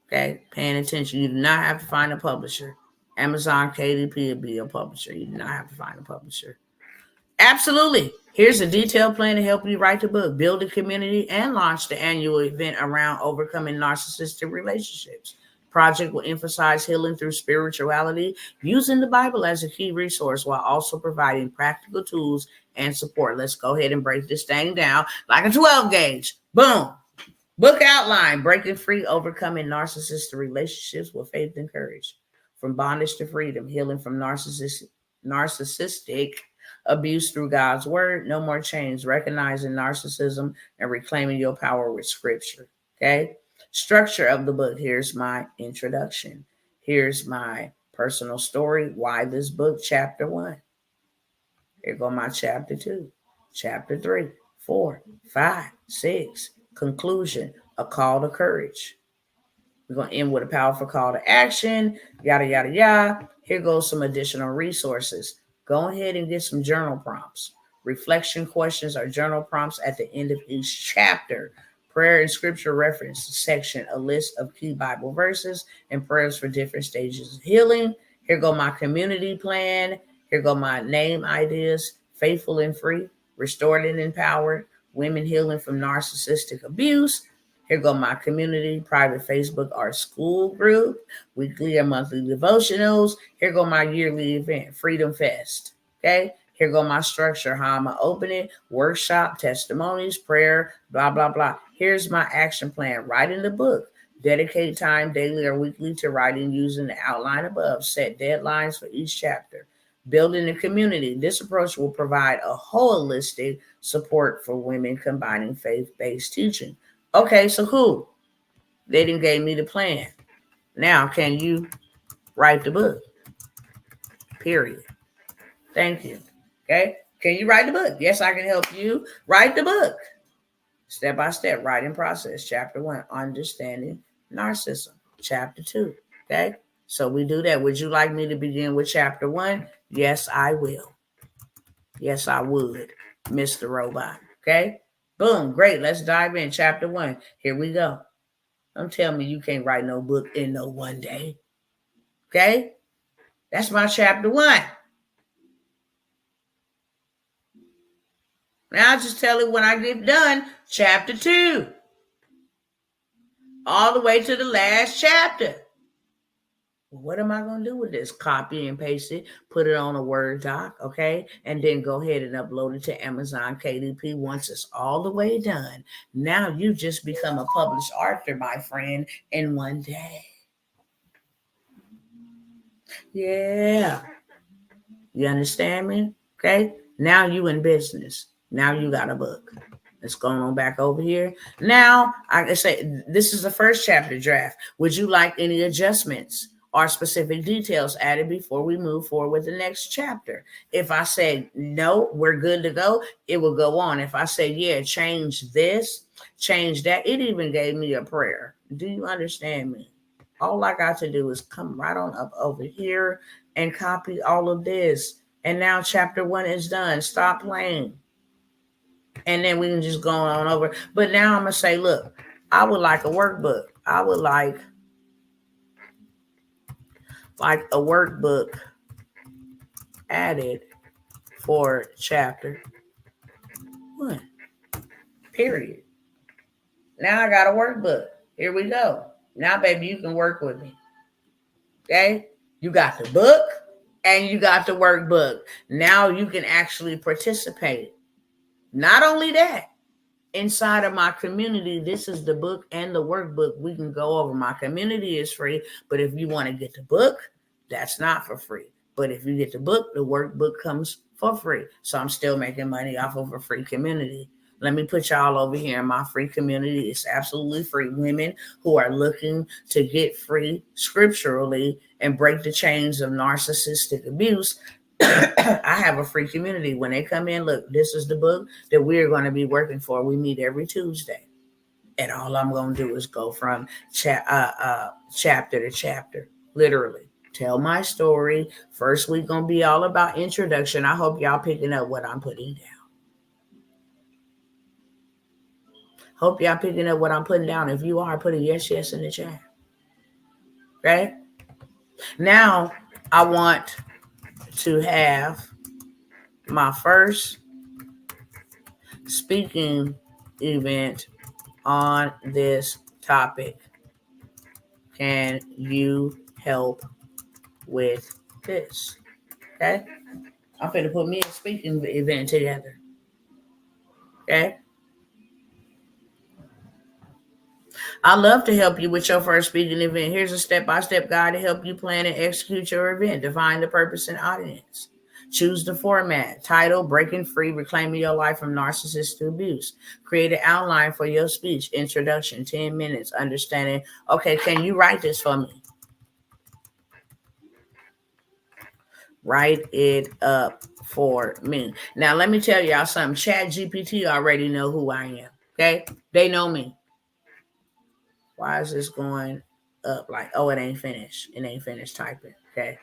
[SPEAKER 1] Okay, paying attention. You do not have to find a publisher. Amazon KDP will be a publisher. You do not have to find a publisher. Absolutely. Here's a detailed plan to help you write the book, build a community, and launch the annual event around overcoming narcissistic relationships. Project will emphasize healing through spirituality, using the Bible as a key resource while also providing practical tools and support. Let's go ahead and break this thing down like a 12 gauge. Boom. Book outline: Breaking Free, Overcoming Narcissistic Relationships with Faith and Courage. From Bondage to Freedom, Healing from Narcissistic Abuse Through God's Word. No More Chains, Recognizing Narcissism and Reclaiming Your Power with Scripture. Okay? Structure of the book. Here's my introduction. Here's my personal story. Why this book? Chapter 1. Here go my chapter 2. Chapter 3, 4, 5, 6. Conclusion, a call to courage. We're going to end with a powerful call to action, yada, yada, yada. Here goes some additional resources. Go ahead and get some journal prompts. Reflection questions are journal prompts at the end of each chapter. Prayer and scripture reference section, a list of key Bible verses and prayers for different stages of healing. Here go my community plan. Here go my name ideas: Faithful and Free, Restored and Empowered, Women Healing from Narcissistic Abuse. Here go my community, private Facebook art school group, weekly and monthly devotionals. Here go my yearly event, Freedom Fest. Okay. Here go my structure, how I'm going to open it: workshop, testimonies, prayer, blah, blah, blah. Here's my action plan: writing the book. Dedicate time daily or weekly to writing using the outline above. Set deadlines for each chapter. Building a community. This approach will provide a holistic support for women combining faith-based teaching. Okay, so cool. They didn't gave me the plan. Now, can you write the book? Period. Thank you. Okay, can you write the book? Yes, I can help you write the book. Step-by-step writing process. Chapter 1, Understanding Narcissism. Chapter 2. Okay, so we do that. Would you like me to begin with chapter 1? Yes, I will. Yes, I would, Mr. Robot. Okay, boom, great. Let's dive in. Chapter 1. Here we go. Don't tell me you can't write no book in no one day. Okay, that's my chapter 1. Now I'll just tell it when I get done. Chapter 2. All the way to the last chapter. What am I going to do with this? Copy and paste it, put it on a Word doc, okay? And then go ahead and upload it to Amazon KDP once it's all the way done. Now you just become a published author, my friend, in one day. Yeah. You understand me? Okay? Now you in business. Now you got a book. Let's go on back over here. Now, I say this is the first chapter draft. Would you like any adjustments or specific details added before we move forward with the next chapter? If I say no, we're good to go, it will go on. If I say, yeah, change this, change that, it even gave me a prayer. Do you understand me? All I got to do is come right on up over here and copy all of this. And now chapter 1 is done. Stop playing. And then we can just go on over. But now I'm going to say, look, I would like a workbook. I would like a workbook added for chapter 1. Period. Now I got a workbook. Here we go. Now, baby, you can work with me. Okay? You got the book and you got the workbook. Now you can actually participate. Not only that, inside of my community, this is the book and the workbook. We can go over. My community is free, but if you want to get the book, that's not for free. But if you get the book, the workbook comes for free. So I'm still making money off of a free community. Let me put y'all over here in my free community. It's absolutely free. Women who are looking to get free scripturally and break the chains of narcissistic abuse. I have a free community. When they come in, look, this is the book that we're going to be working for. We meet every Tuesday. And all I'm going to do is go from chapter to chapter, literally. Tell my story. First week going to be all about introduction. I hope y'all picking up what I'm putting down. Hope y'all picking up what I'm putting down. If you are, put a yes in the chat. Okay? Now, I want to have my first speaking event on this topic. Can you help with this? Okay? I'm going to put me a speaking event together. Okay? I love to help you with your first speaking event. Here's a step-by-step guide to help you plan and execute your event. Define the purpose and audience. Choose the format. Title, Breaking Free, Reclaiming Your Life from Narcissistic Abuse. Create an outline for your speech. Introduction, 10 minutes. Understanding. Okay, can you write this for me? Write it up for me. Now, let me tell y'all something. ChatGPT already know who I am. Okay? They know me. Why is this going up? Like, oh, it ain't finished. It ain't finished typing. Okay.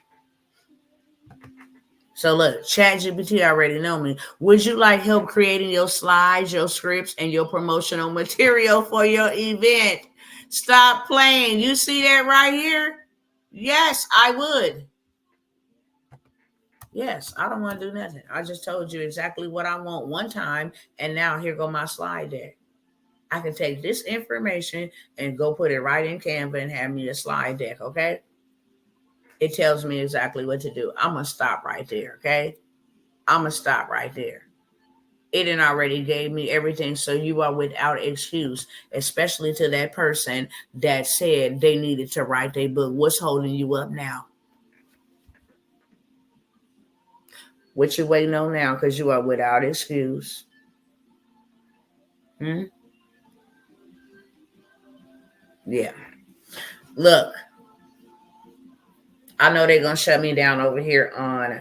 [SPEAKER 1] So look, ChatGPT already know me. Would you like help creating your slides, your scripts, and your promotional material for your event? Stop playing. You see that right here? Yes, I would. Yes, I don't want to do nothing. I just told you exactly what I want one time, and now here go my slide deck. I can take this information and go put it right in Canva and have me a slide deck, okay? It tells me exactly what to do. I'm going to stop right there, okay? I'm going to stop right there. It already gave me everything, so you are without excuse, especially to that person that said they needed to write their book. What's holding you up now? What you waiting on now? Because you are without excuse. Yeah. Look, I know they're going to shut me down over here on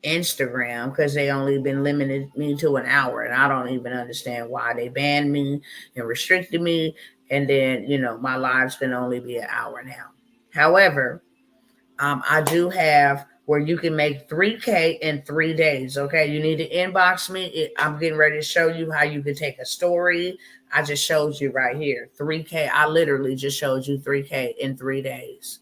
[SPEAKER 1] Instagram because they only been limited me to an hour, and I don't even understand why they banned me and restricted me. And then, my lives can only be an hour now. However, I do have where you can make $3K in 3 days. Okay. You need to inbox me. I'm getting ready to show you how you can take a story. I just showed you right here. 3K. I literally just showed you 3K in 3 days.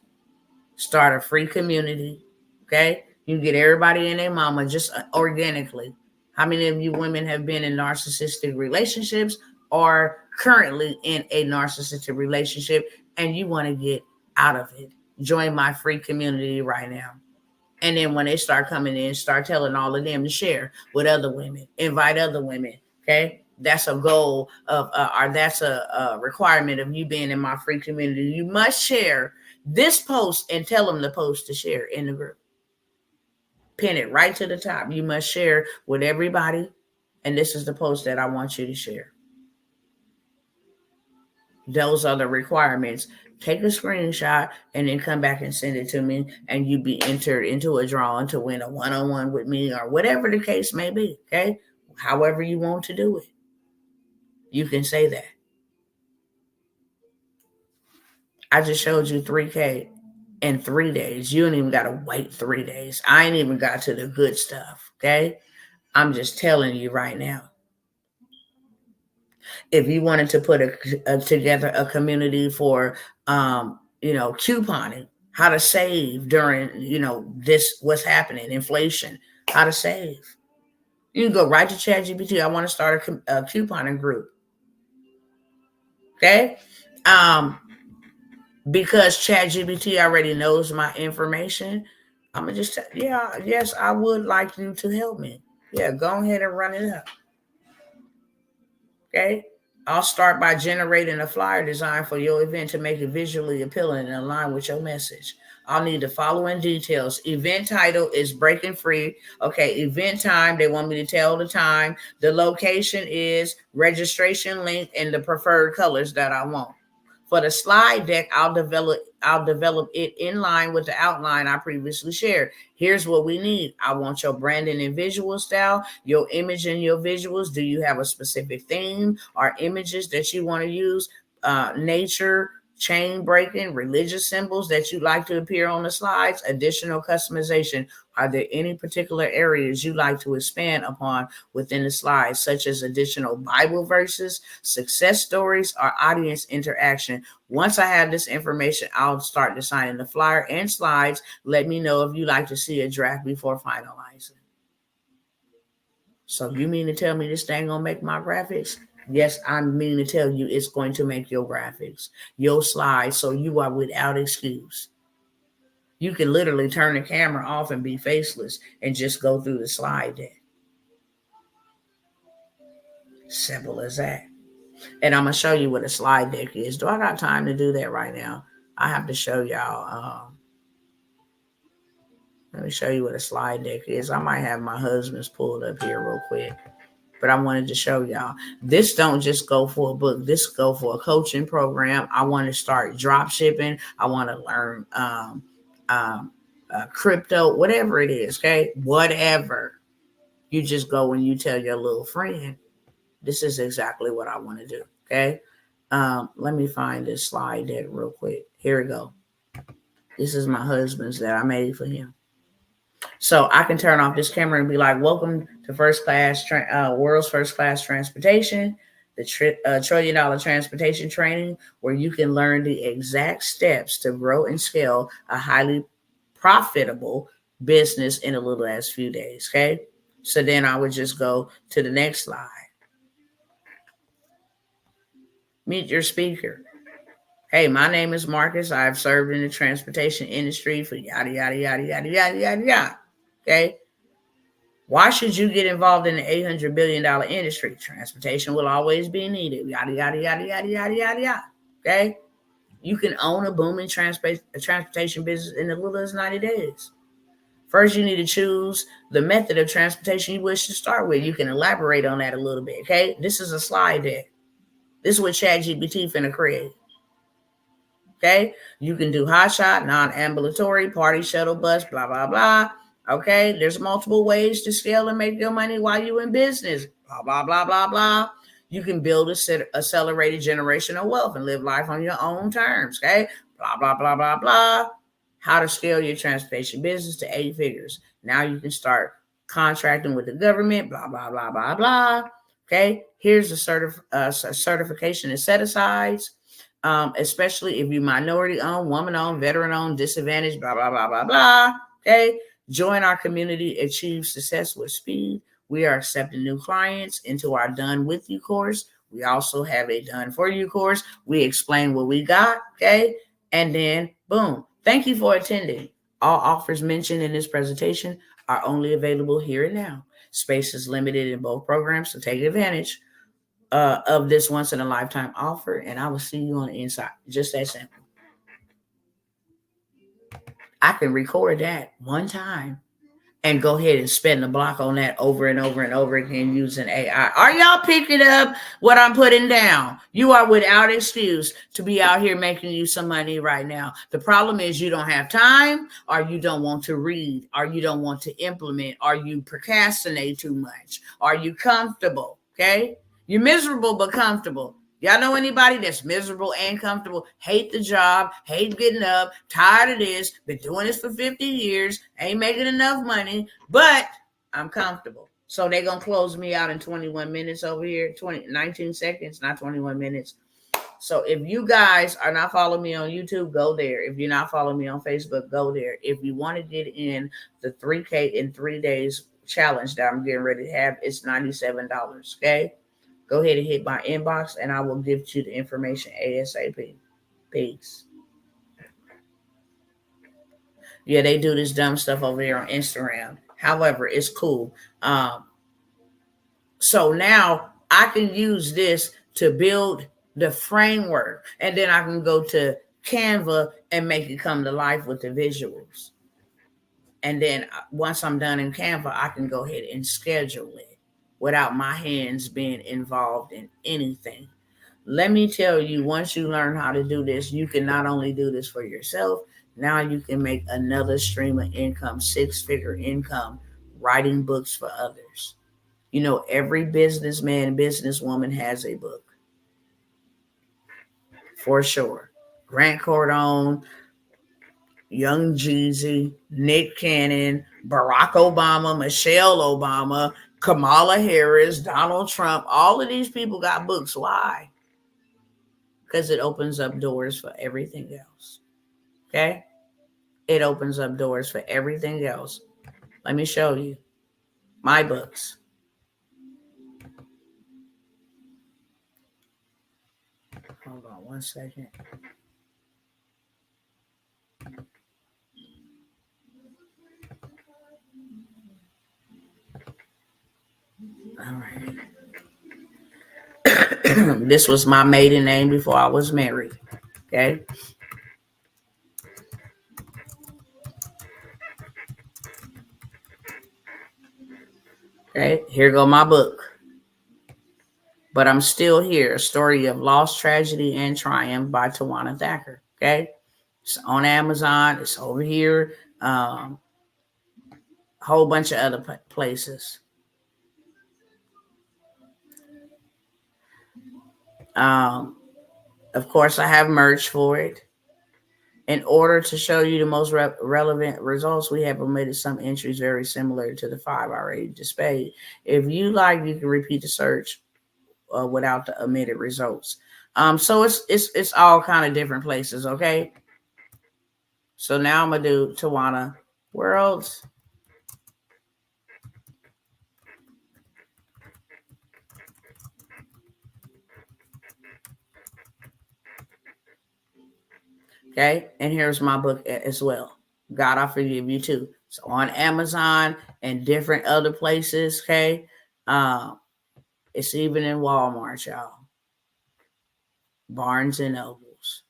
[SPEAKER 1] Start a free community. Okay. You get everybody and their mama just organically. How many of you women have been in narcissistic relationships or currently in a narcissistic relationship and you want to get out of it? Join my free community right now. And then when they start coming in, start telling all of them to share with other women, invite other women. Okay. That's a goal of, or that's a requirement of you being in my free community. You must share this post and tell them the post to share in the group. Pin it right to the top. You must share with everybody. And this is the post that I want you to share. Those are the requirements. Take a screenshot and then come back and send it to me, and you be entered into a drawing to win a one-on-one with me or whatever the case may be. Okay. However you want to do it. You can say that. I just showed you 3K in 3 days. You don't even got to wait 3 days. I ain't even got to the good stuff. Okay. I'm just telling you right now. If you wanted to put together a community for, couponing, how to save during, this, what's happening, inflation, how to save. You can go right to ChatGPT. I want to start a couponing group. Okay. Because ChatGPT already knows my information, I'm gonna just yes, I would like you to help me. Yeah, go ahead and run it up. Okay. I'll start by generating a flyer design for your event to make it visually appealing and align with your message. I'll need the following details. Event title is Breaking Free. Okay, event time, they want me to tell the time. The location is registration link and the preferred colors that I want. For the slide deck, I'll develop it in line with the outline I previously shared. Here's what we need. I want your branding and visual style, your image and your visuals. Do you have a specific theme or images that you want to use? Nature, chain breaking, religious symbols that you like to appear on the slides, additional customization. Are there any particular areas you like to expand upon within the slides, such as additional Bible verses, success stories, or audience interaction? Once I have this information, I'll start designing the flyer and slides. Let me know if you like to see a draft before finalizing. So you mean to tell me this thing gonna make my graphics? Yes, I mean to tell you it's going to make your graphics, your slides, so you are without excuse. You can literally turn the camera off and be faceless and just go through the slide deck. Simple as that. And I'm going to show you what a slide deck is. Do I got time to do that right now? I have to show y'all. Let me show you what a slide deck is. I might have my husband's pulled up here real quick. But I wanted to show y'all. This don't just go for a book. This go for a coaching program. I want to start drop shipping. I want to learn crypto, whatever it is, okay? Whatever. You just go and you tell your little friend, this is exactly what I want to do, okay? Let me find this slide deck real quick. Here we go. This is my husband's that I made for him. So I can turn off this camera and be like, welcome to world's first class transportation, the $1 trillion transportation training, where you can learn the exact steps to grow and scale a highly profitable business in a little as few days. Okay. So then I would just go to the next slide. Meet your speaker. Hey, my name is Marcus. I've served in the transportation industry for yada, yada, yada, yada, yada, yada, yada. Okay. Why should you get involved in the $800 billion industry? Transportation will always be needed. Yada, yada, yada, yada, yada, yada, yada. Okay. You can own a booming transportation business in as little as 90 days. First, you need to choose the method of transportation you wish to start with. You can elaborate on that a little bit. Okay. This is a slide deck. This is what ChatGPT finna create. Okay, you can do hotshot, non-ambulatory, party shuttle bus, blah, blah, blah. Okay, there's multiple ways to scale and make your money while you're in business, blah, blah, blah, blah, blah. You can build accelerated generational wealth and live life on your own terms. Okay, blah, blah, blah, blah, blah. How to scale your transportation business to 8 figures. Now you can start contracting with the government, blah, blah, blah, blah, blah. Okay, here's the certification and set-asides. Especially if you're minority-owned, woman-owned, veteran-owned, disadvantaged, blah, blah, blah, blah, blah. Okay? Join our community, achieve success with speed. We are accepting new clients into our Done With You course. We also have a Done For You course. We explain what we got, okay? And then, boom. Thank you for attending. All offers mentioned in this presentation are only available here and now. Space is limited in both programs, so take advantage of this once-in-a-lifetime offer, and I will see you on the inside. Just that simple. I can record that one time and go ahead and spend the block on that over and over and over again using AI. Are y'all picking up what I'm putting down? You are without excuse to be out here making you some money right now. The problem is you don't have time, or you don't want to read, or you don't want to implement, or you procrastinate too much, or you comfortable, okay? You're miserable but comfortable. Y'all know anybody that's miserable and comfortable, hate the job, hate getting up, tired of this, been doing this for 50 years, ain't making enough money, but I'm comfortable. So they're going to close me out in 21 minutes over here, 19 seconds, not 21 minutes. So if you guys are not following me on YouTube, go there. If you're not following me on Facebook, go there. If you want to get in the 3K in 3 days challenge that I'm getting ready to have, it's $97, okay? Go ahead and hit my inbox and I will give you the information ASAP. Peace. Yeah, they do this dumb stuff over here on Instagram. However, it's cool. So now I can use this to build the framework, and then I can go to Canva and make it come to life with the visuals. And then once I'm done in Canva, I can go ahead and schedule it without my hands being involved in anything. Let me tell you, once you learn how to do this, you can not only do this for yourself, now you can make another stream of income, 6-figure income, writing books for others. You know, every businessman, businesswoman has a book. For sure. Grant Cardone, Young Jeezy, Nick Cannon, Barack Obama, Michelle Obama, Kamala Harris, Donald Trump, all of these people got books. Why? Because it opens up doors for everything else. Okay? It opens up doors for everything else. Let me show you my books. Hold on one second. All right. This was my maiden name before I was married. Okay. Okay. Here go my book. But I'm still here. A story of loss, tragedy, and triumph by Tawana Thacker. Okay. It's on Amazon. It's over here. A whole bunch of other places. Of course, I have merch for it. In order to show you the most relevant results, we have omitted some entries very similar to the 5 already displayed. If you like, you can repeat the search without the omitted results. So it's all kind of different places, okay? So now I'm gonna do Tawana Worlds. Okay, and here's my book as well. God, I forgive you too. So on Amazon and different other places, okay? It's even in Walmart, y'all. Barnes and Nobles,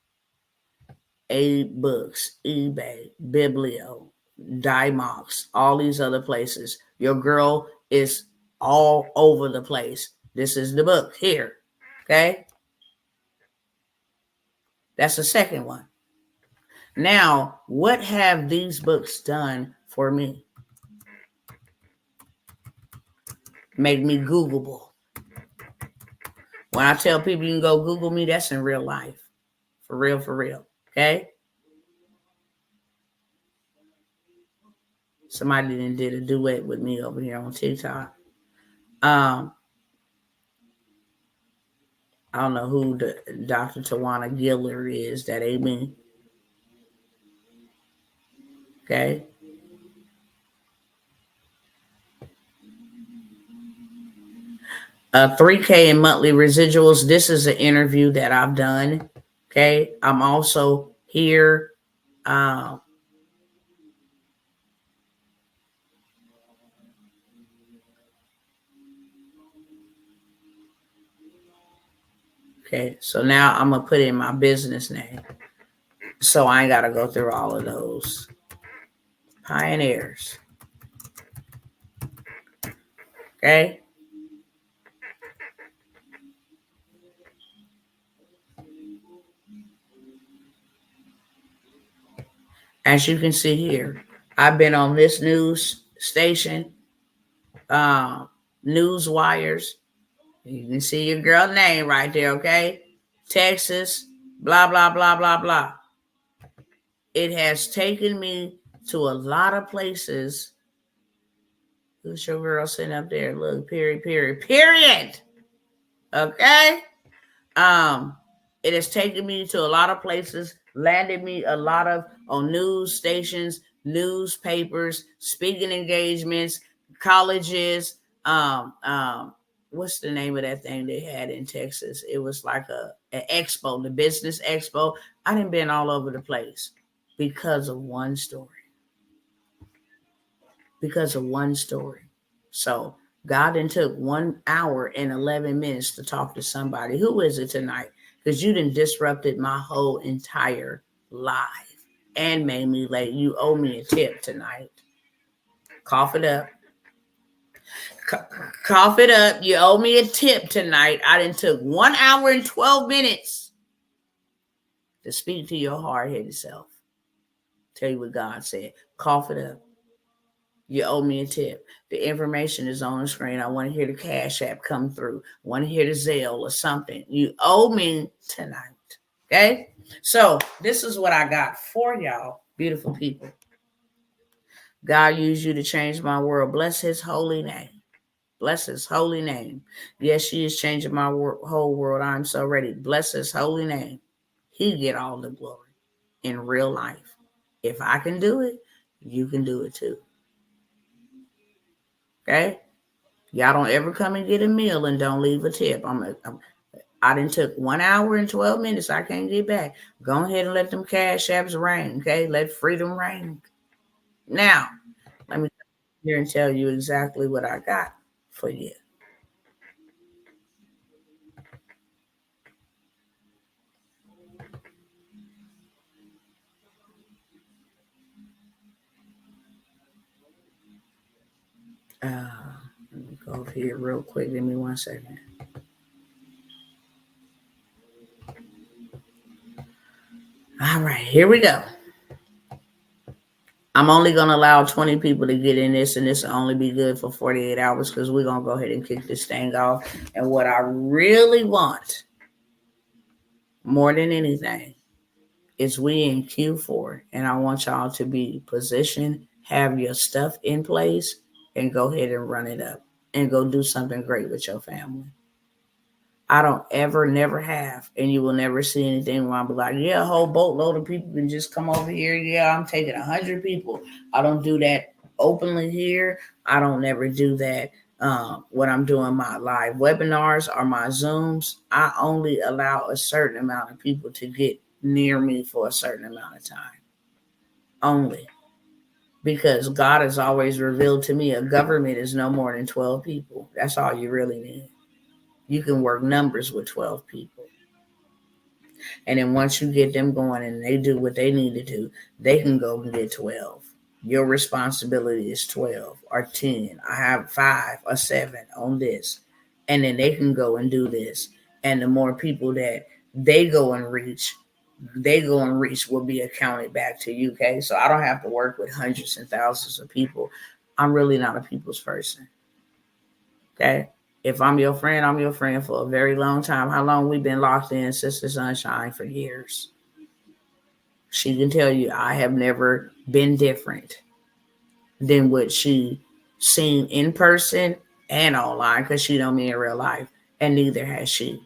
[SPEAKER 1] A-Books, eBay, Biblio, Dymox, all these other places. Your girl is all over the place. This is the book here, okay? That's the second one. Now, what have these books done for me? Make me Googleable. When I tell people you can go Google me, that's in real life. For real. Okay? Somebody did a duet with me over here on TikTok. I don't know who the Dr. Tawana Giller is. That ain't me. Okay? $3K in monthly residuals. This is an interview that I've done. Okay? I'm also here. Okay, so now I'm going to put in my business name. So I ain't got to go through all of those. Pioneers. Okay. As you can see here, I've been on this news station, news wires. You can see your girl name right there, okay? Texas, blah, blah, blah, blah, blah. It has taken me to a lot of places. Who's your girl sitting up there? Look, period. Okay? It has taken me to a lot of places, landed me a lot of on news stations, newspapers, speaking engagements, colleges. What's the name of that thing they had in Texas? It was like an expo, the business expo. I done been all over the place because of one story. So God then took 1 hour and 11 minutes to talk to somebody. Who is it tonight? Because you done disrupted my whole entire life and made me late. You owe me a tip tonight. Cough it up. Cough it up. You owe me a tip tonight. I done took 1 hour and 12 minutes to speak to your hard-headed self. Tell you what God said. Cough it up. You owe me a tip. The information is on the screen. I want to hear the Cash App come through. I want to hear the Zelle or something. You owe me tonight. Okay? So this is what I got for y'all, beautiful people. God used you to change my world. Bless his holy name. Bless his holy name. Yes, she is changing my whole world. I'm so ready. Bless his holy name. He get all the glory in real life. If I can do it, you can do it too. Okay? Y'all don't ever come and get a meal and don't leave a tip. I done took 1 hour and 12 minutes. I can't get back. Go ahead and let them Cash Apps rain. Okay? Let freedom reign. Now, let me come here and tell you exactly what I got for you. Let me go over here real quick. Give me 1 second. All right, here we go. I'm only going to allow 20 people to get in this, and this will only be good for 48 hours because we're going to go ahead and kick this thing off. And what I really want, more than anything, is we in Q4, and I want y'all to be positioned, have your stuff in place, and go ahead and run it up and go do something great with your family. I don't never have, and you will never see anything where I'll be like, yeah, a whole boatload of people can just come over here. Yeah, I'm taking 100 people. I don't do that openly here. I don't never do that when I'm doing my live webinars or my Zooms. I only allow a certain amount of people to get near me for a certain amount of time. Only. Because God has always revealed to me a government is no more than 12 people. That's all you really need. You can work numbers with 12 people. And then once you get them going and they do what they need to do, they can go and get 12. Your responsibility is 12 or 10. I have 5 or 7 on this. And then they can go and do this. And the more people that they go and reach will be accounted back to you. Okay. So I don't have to work with hundreds and thousands of people. I'm really not a people's person. Okay. If I'm your friend, I'm your friend for a very long time. How long we been locked in, Sister Sunshine? For years. She can tell you I have never been different than what she seen in person and online, because she know me in real life, and neither has she.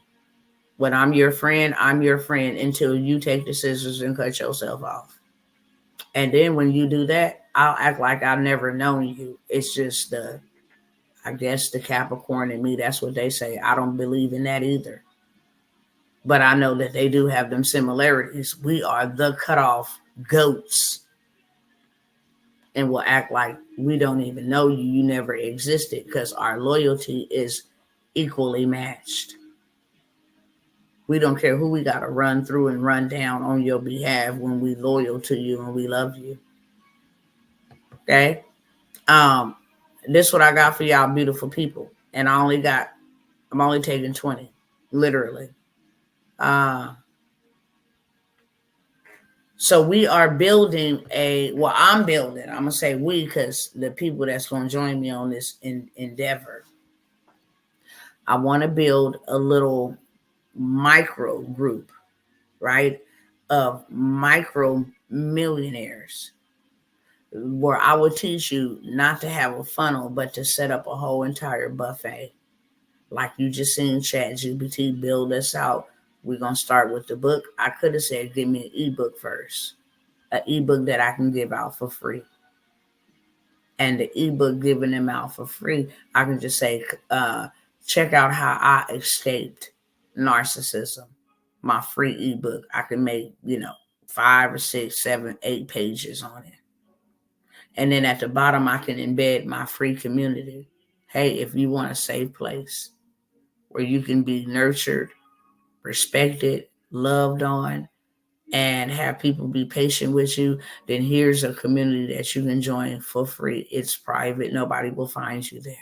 [SPEAKER 1] When I'm your friend until you take the scissors and cut yourself off. And then when you do that, I'll act like I've never known you. It's just I guess the Capricorn in me, that's what they say. I don't believe in that either. But I know that they do have them similarities. We are the cutoff goats. And we'll act like we don't even know you. You never existed, because our loyalty is equally matched. We don't care who we got to run through and run down on your behalf when we loyal to you and we love you. Okay? This is what I got for y'all beautiful people. And I'm only taking 20, literally. So we are building I'm building. I'm going to say we, because the people that's going to join me on this endeavor. I want to build a little micro group, right, of micro millionaires where I will teach you not to have a funnel, but to set up a whole entire buffet. Like you just seen ChatGPT build this out. We're going to start with the book. I could have said, give me an ebook first, an ebook that I can give out for free. And the ebook giving them out for free, I can just say, check out how I escaped narcissism. My free ebook. I can make, 5 or 6, 7, 8 pages on it. And then at the bottom, I can embed my free community. Hey, if you want a safe place where you can be nurtured, respected, loved on, and have people be patient with you, then here's a community that you can join for free. It's private. Nobody will find you there.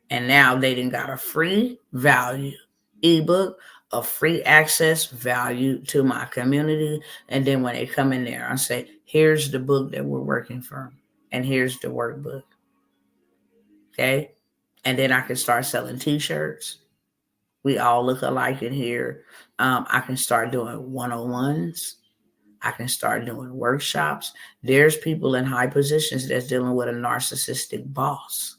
[SPEAKER 1] And now they done got a free value ebook, a free access value to my community. And then when they come in there, I say, here's the book that we're working from. And here's the workbook. Okay. And then I can start selling t-shirts. We all look alike in here. I can start doing one-on-ones. I can start doing workshops. There's people in high positions that's dealing with a narcissistic boss.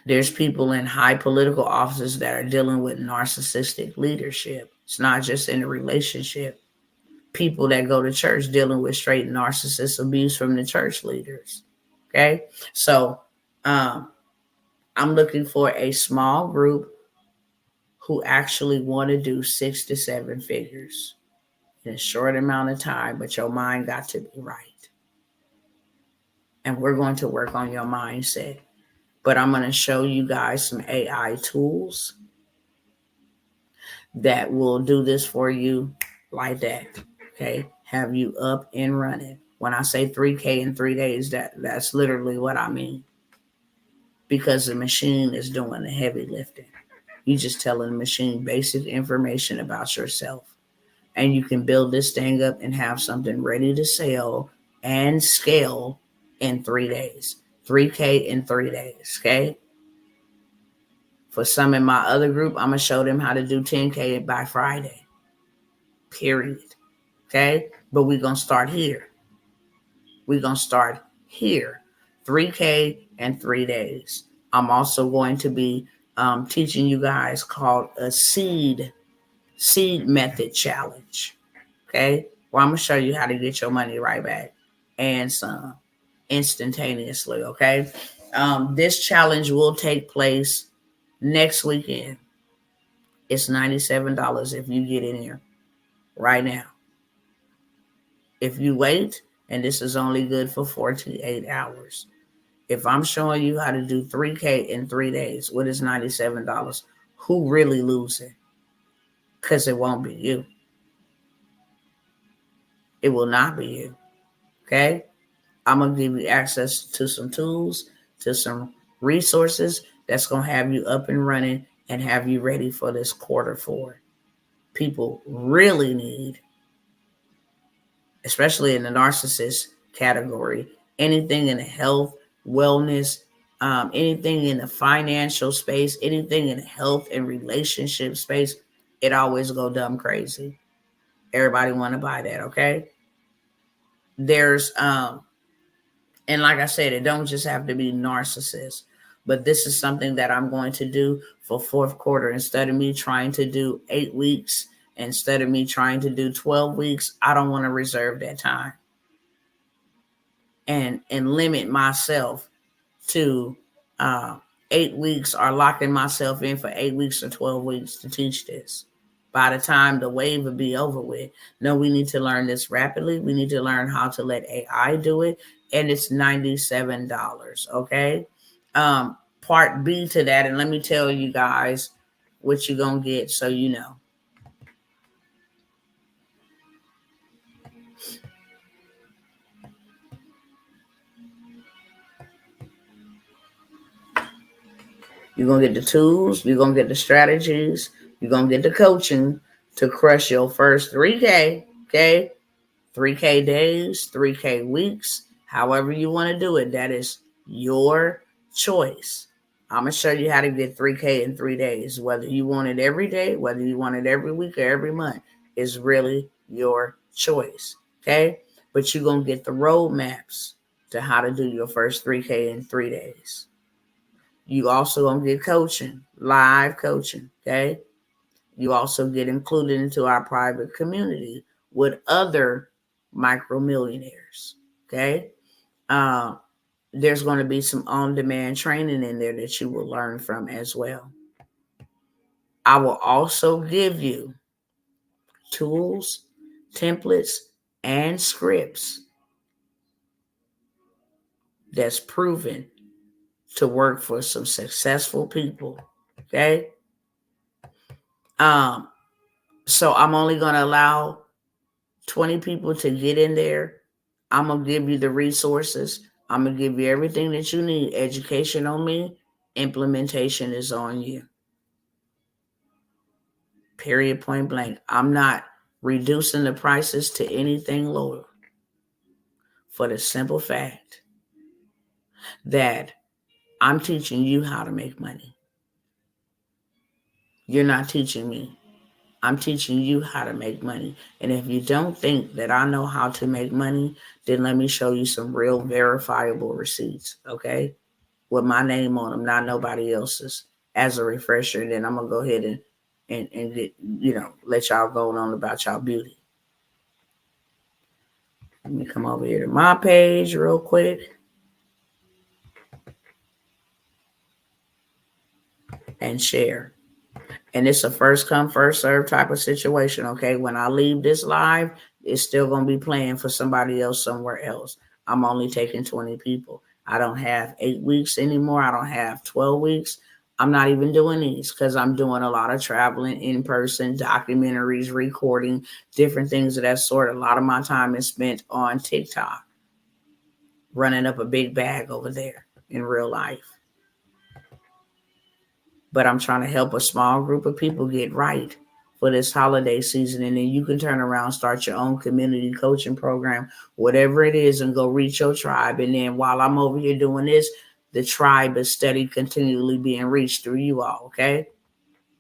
[SPEAKER 1] There's people in high political offices that are dealing with narcissistic leadership. It's not just in a relationship. People that go to church dealing with straight narcissist abuse from the church leaders. Okay. So I'm looking for a small group who actually want to do 6 to 7 figures in a short amount of time, but your mind got to be right. And we're going to work on your mindset. But I'm going to show you guys some AI tools that will do this for you like that. Okay. Have you up and running. When I say 3K in 3 days, that's literally what I mean. Because the machine is doing the heavy lifting. You just telling the machine basic information about yourself. And you can build this thing up and have something ready to sell and scale in 3 days. 3K in 3 days. Okay. For some in my other group, I'm going to show them how to do 10K by Friday. Period. Okay. But we're going to start here. We're going to start here. 3K in 3 days. I'm also going to be teaching you guys called a seed method challenge. Okay. Well, I'm going to show you how to get your money right back and some instantaneously. Okay. This challenge will take place next weekend. It's $97 if you get in here right now. If you wait, and this is only good for 48 hours. If I'm showing you how to do 3K in 3 days, what is $97? Who really losing? Because it won't be you. It will not be you. Okay? I'm going to give you access to some tools, to some resources that's going to have you up and running and have you ready for this Q4. People really need, especially in the narcissist category, anything in the health, wellness, anything in the financial space, anything in the health and relationship space, it always go dumb crazy. Everybody want to buy that, okay? There's, and like I said, it don't just have to be narcissists, but this is something that I'm going to do for Q4. Instead of me trying to do 8 weeks, instead of me trying to do 12 weeks, I don't want to reserve that time and limit myself to 8 weeks or locking myself in for 8 weeks or 12 weeks to teach this. By the time the wave will be over with. No, we need to learn this rapidly. We need to learn how to let AI do it. And it's $97. Okay. Part B to that. And let me tell you guys what you're going to get so you know. You're going to get the tools. You're going to get the strategies. You're going to get the coaching to crush your first 3K. Okay. 3K days, 3K weeks, however you want to do it. That is your choice. I'm going to show you how to get 3K in 3 days. Whether you want it every day, whether you want it every week or every month is really your choice. Okay? But you're going to get the roadmaps to how to do your first 3K in 3 days. You also going to get coaching, live coaching. Okay? You also get included into our private community with other micro millionaires. Okay? There's going to be some on-demand training in there that you will learn from as well. I will also give you tools, templates, and scripts that's proven to work for some successful people. Okay? So I'm only going to allow 20 people to get in there. I'm going to give you the resources. I'm going to give you everything that you need. Education on me. Implementation is on you. Period, point blank. I'm not reducing the prices to anything lower for the simple fact that I'm teaching you how to make money. You're not teaching me. I'm teaching you how to make money. And if you don't think that I know how to make money, then let me show you some real verifiable receipts, okay? With my name on them, not nobody else's. As a refresher, then I'm going to go ahead and get, let y'all go on about y'all beauty. Let me come over here to my page real quick and share. And it's a first come, first serve type of situation, okay? When I leave this live, it's still going to be playing for somebody else somewhere else. I'm only taking 20 people. I don't have 8 weeks anymore. I don't have 12 weeks. I'm not even doing these because I'm doing a lot of traveling in person, documentaries, recording, different things of that sort. A lot of my time is spent on TikTok, running up a big bag over there in real life. But I'm trying to help a small group of people get right for this holiday season. And then you can turn around, start your own community coaching program, whatever it is, and go reach your tribe. And then while I'm over here doing this, the tribe is steady, continually being reached through you all, okay?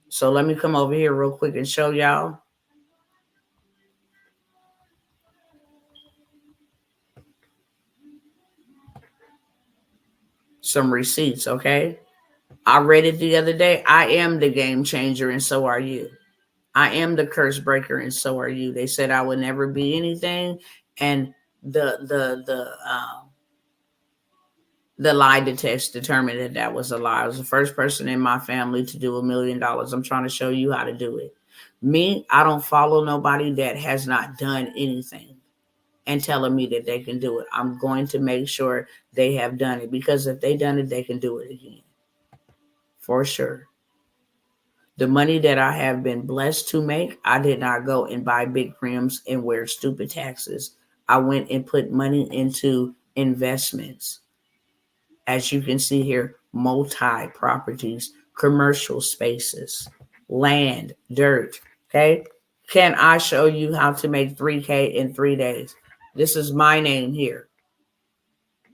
[SPEAKER 1] So let me come over here real quick and show y'all some receipts, okay? I read it the other day. I am the game changer, and so are you. I am the curse breaker, and so are you. They said I would never be anything, and the lie detector determined that was a lie. I was the first person in my family to do $1 million. I'm trying to show you how to do it. Me, I don't follow nobody that has not done anything and telling me that they can do it. I'm going to make sure they have done it, because if they done it, they can do it again. For sure. The money that I have been blessed to make, I did not go and buy big rims and wear stupid taxes. I went and put money into investments. As you can see here, multi-properties, commercial spaces, land, dirt, okay? Can I show you how to make 3K in 3 days? This is my name here,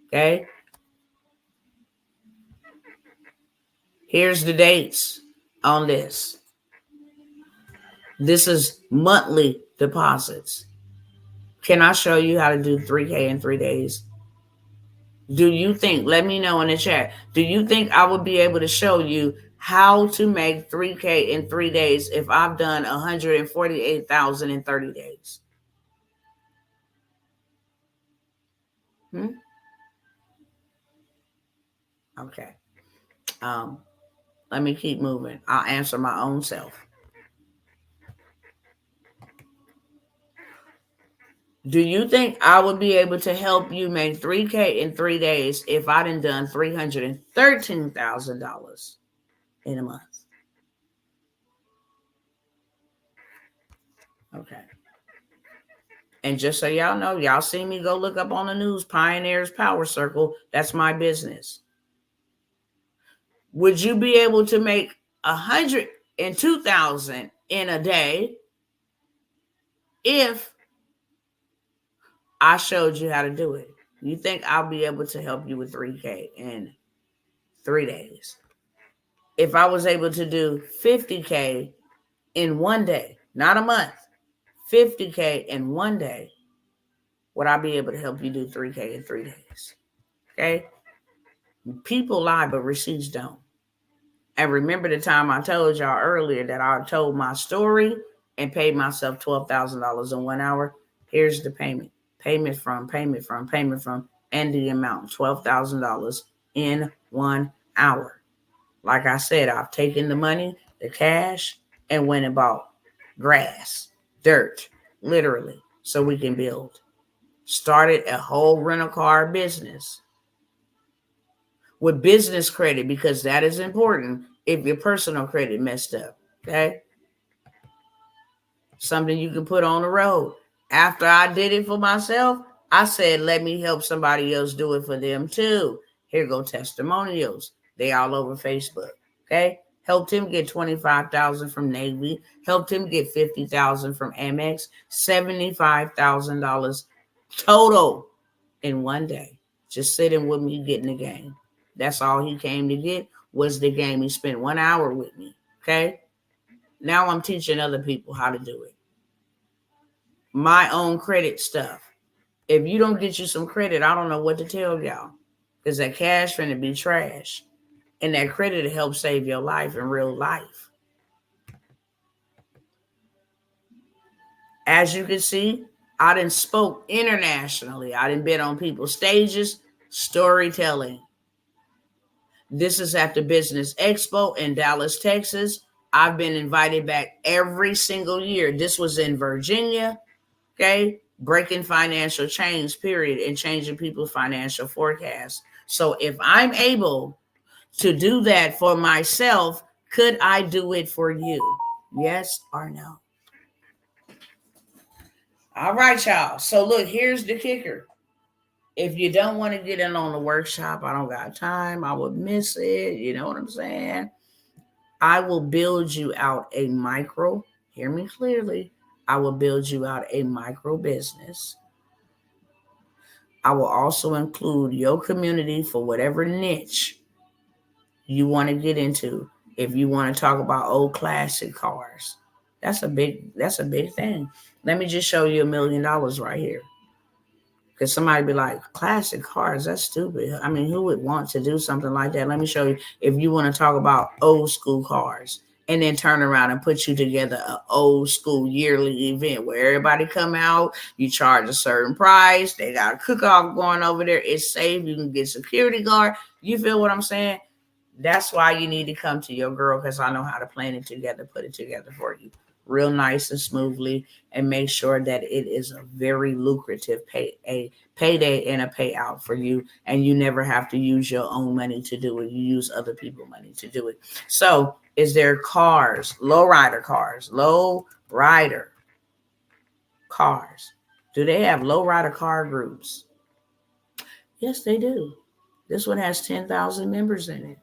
[SPEAKER 1] okay? Here's the dates on this. This is monthly deposits. Can I show you how to do 3K in 3 days? Do you think, let me know in the chat, do you think I would be able to show you how to make 3K in 3 days if I've done 148,000 in 30 days? Okay. Let me keep moving. I'll answer my own self. Do you think I would be able to help you make 3K in 3 days if I done $313,000 in a month? Okay. And just so y'all know, y'all see me go look up on the news, Pioneers Power Circle. That's my business. Would you be able to make 102,000 in a day if I showed you how to do it? You think I'll be able to help you with 3K in 3 days? if I was able to do 50K in one day, not a month, 50K in one day, would I be able to help you do 3K in 3 days? Okay? People lie, but receipts don't. And remember the time I told y'all earlier that I told my story and paid myself $12,000 in 1 hour? Here's the payment. Payment from, and the amount, $12,000 in 1 hour. Like I said, I've taken the money, the cash, and went and bought grass, dirt, literally, so we can build. Started a whole rental car business with business credit, because that is important if your personal credit messed up. Okay? Something you can put on the road. After I did it for myself, I said, let me help somebody else do it for them too. Here go testimonials. They all over Facebook. Okay? Helped him get $25,000 from Navy. Helped him get $50,000 from Amex. $75,000 total in one day. Just sitting with me getting the game. That's all he came to get was the game. He spent 1 hour with me. Okay? Now I'm teaching other people how to do it. My own credit stuff. If you don't get you some credit, I don't know what to tell y'all. Because that cash finna be trash. And that credit will help save your life in real life. As you can see, I done spoke internationally. I done been on people's stages, storytelling. This is at the Business Expo in Dallas, Texas. I've been invited back every single year. This was in Virginia, okay? Breaking financial chains, period, and changing people's financial forecasts. So if I'm able to do that for myself, could I do it for you? Yes or no? All right, y'all. So look, here's the kicker. If you don't want to get in on the workshop, I don't got time, I would miss it. You know what I'm saying? I will build you out a micro, hear me clearly. I will build you out a micro business. I will also include your community for whatever niche you want to get into. If you want to talk about old classic cars, that's a big thing. Let me just show you $1 million right here. Because somebody be like, classic cars, that's stupid. I mean, who would want to do something like that? Let me show you. If you want to talk about old school cars and then turn around and put you together an old school yearly event where everybody come out, you charge a certain price. They got a cook-off going over there. It's safe. You can get security guard. You feel what I'm saying? That's why you need to come to your girl, because I know how to plan it together, put it together for you real nice and smoothly, and make sure that it is a very lucrative payday and a payout for you, and you never have to use your own money to do it. You use other people's money to do it. So is there cars, low rider cars? Do they have low rider car groups? Yes, they do. This one has 10,000 members in it.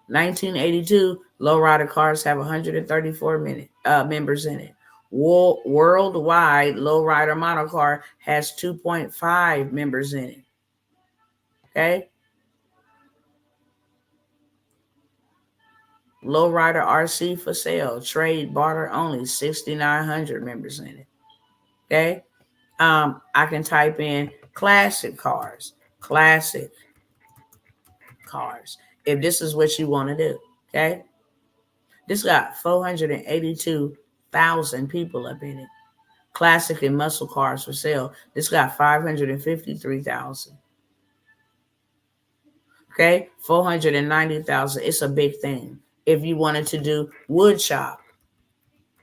[SPEAKER 1] 1982, lowrider cars have 134 members in it. Worldwide, lowrider monocar has 2.5 members in it. Okay? Lowrider RC for sale, trade, barter only, 6,900 members in it. Okay? I can type in classic cars. If this is what you want to do. Okay? This got 482,000 people up in it. Classic and muscle cars for sale. This got 553,000. Okay, 490,000. It's a big thing. If you wanted to do wood shop,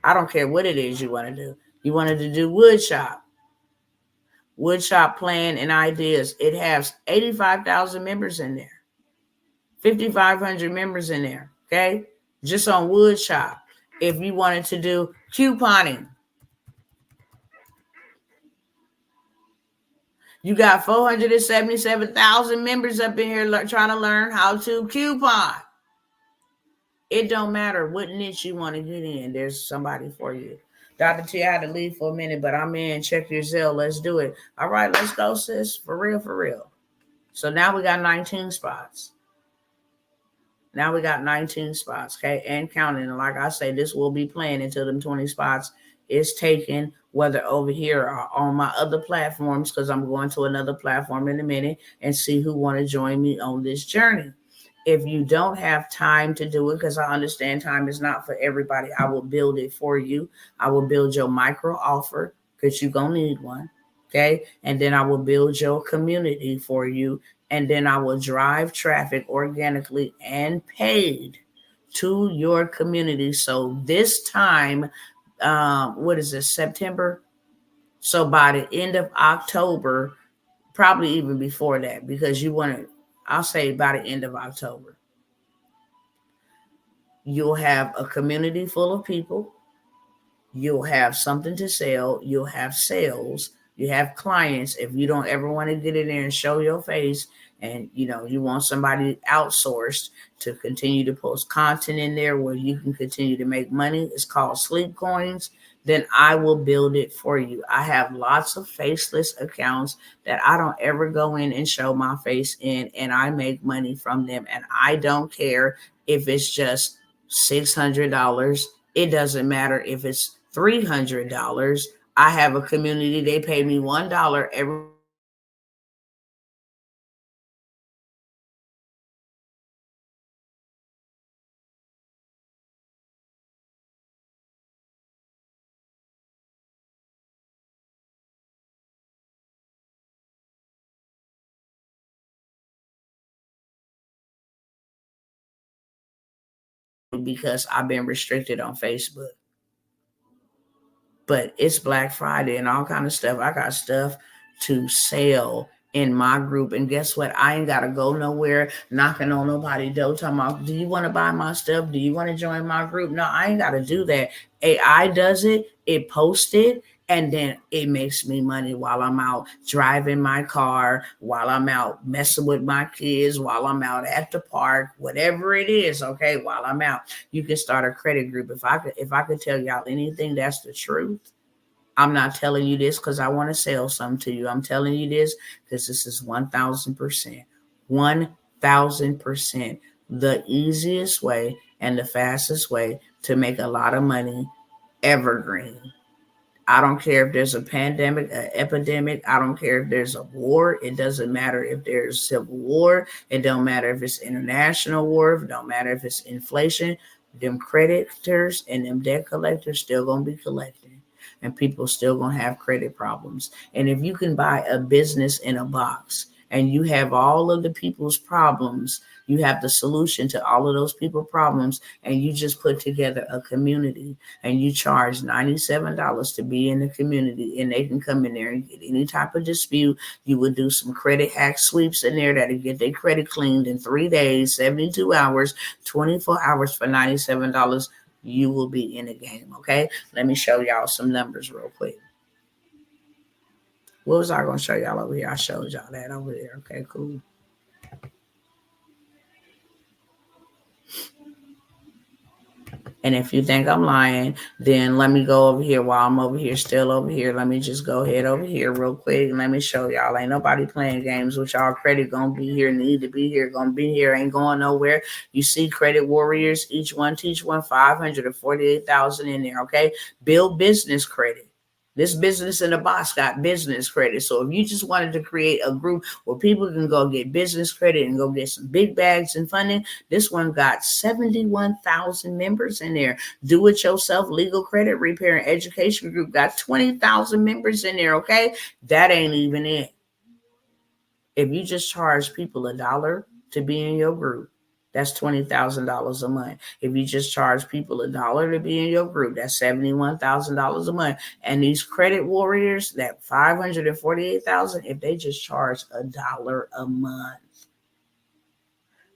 [SPEAKER 1] I don't care what it is you want to do. You wanted to do wood shop plan and ideas. It has 85,000 members in there. 5,500 members in there. Okay, just on wood shop. If you wanted to do couponing, you got 477,000 members up in here trying to learn how to coupon. It don't matter what niche you want to get in. There's somebody for you. Dr. T, I had to leave for a minute, but I'm in. Check your Zelle. Let's do it. All right, let's go, sis. For real. So now we got 19 spots. Now we got 19 spots, okay, and counting. And like I say, this will be playing until them 20 spots is taken, whether over here or on my other platforms, because I'm going to another platform in a minute and see who want to join me on this journey. If you don't have time to do it, because I understand time is not for everybody, I will build it for you. I will build your micro offer because you're going to need one. Okay. And then I will build your community for you. And then I will drive traffic organically and paid to your community. So this time, what is this, September? So by the end of October, probably even before that, because you want to, I'll say by the end of October, you'll have a community full of people. You'll have something to sell. You'll have sales. You have clients. If you don't ever want to get in there and show your face, and you want somebody outsourced to continue to post content in there where you can continue to make money, it's called Sleep Coins, then I will build it for you. I have lots of faceless accounts that I don't ever go in and show my face in, and I make money from them. And I don't care if it's just $600. It doesn't matter if it's $300. I have a community. They pay me $1 every because I've been restricted on Facebook. But it's Black Friday and all kind of stuff. I got stuff to sell in my group. And guess what? I ain't got to go nowhere knocking on nobody's door talking about, do you want to buy my stuff? Do you want to join my group? No, I ain't got to do that. AI does it. It posts it. And then it makes me money while I'm out driving my car, while I'm out messing with my kids, while I'm out at the park, whatever it is. Okay, while I'm out, you can start a credit group. If I could tell y'all anything, that's the truth. I'm not telling you this because I want to sell something to you. I'm telling you this because this is 1,000%. 1,000%. The easiest way and the fastest way to make a lot of money, evergreen. I don't care if there's a pandemic, an epidemic. I don't care if there's a war. It doesn't matter if there's civil war. It don't matter if it's international war. It don't matter if it's inflation. Them creditors and them debt collectors still going to be collecting. And people still going to have credit problems. And if you can buy a business in a box and you have all of the people's problems, you have the solution to all of those people's problems, and you just put together a community and you charge $97 to be in the community, and they can come in there and get any type of dispute. You would do some credit hack sweeps in there that'll get their credit cleaned in 3 days, 72 hours, 24 hours for $97. You will be in the game, okay? Let me show y'all some numbers real quick. What was I going to show y'all over here? I showed y'all that over there. Okay, cool. And if you think I'm lying, then let me go over here while I'm over here, still over here. Let me just go ahead over here real quick and let me show y'all. Ain't nobody playing games with y'all. Credit gonna be here, need to be here, gonna be here, ain't going nowhere. You see credit warriors, each one teach one, 548,000 in there, okay? Build business credit. This business in the box got business credit. So if you just wanted to create a group where people can go get business credit and go get some big bags and funding, this one got 71,000 members in there. Do it yourself legal credit repair and education group got 20,000 members in there. Okay, that ain't even it. If you just charge people $1 to be in your group, that's $20,000 a month. If you just charge people $1 to be in your group, that's $71,000 a month. And these credit warriors, that 548,000, if they just charge $1 a month,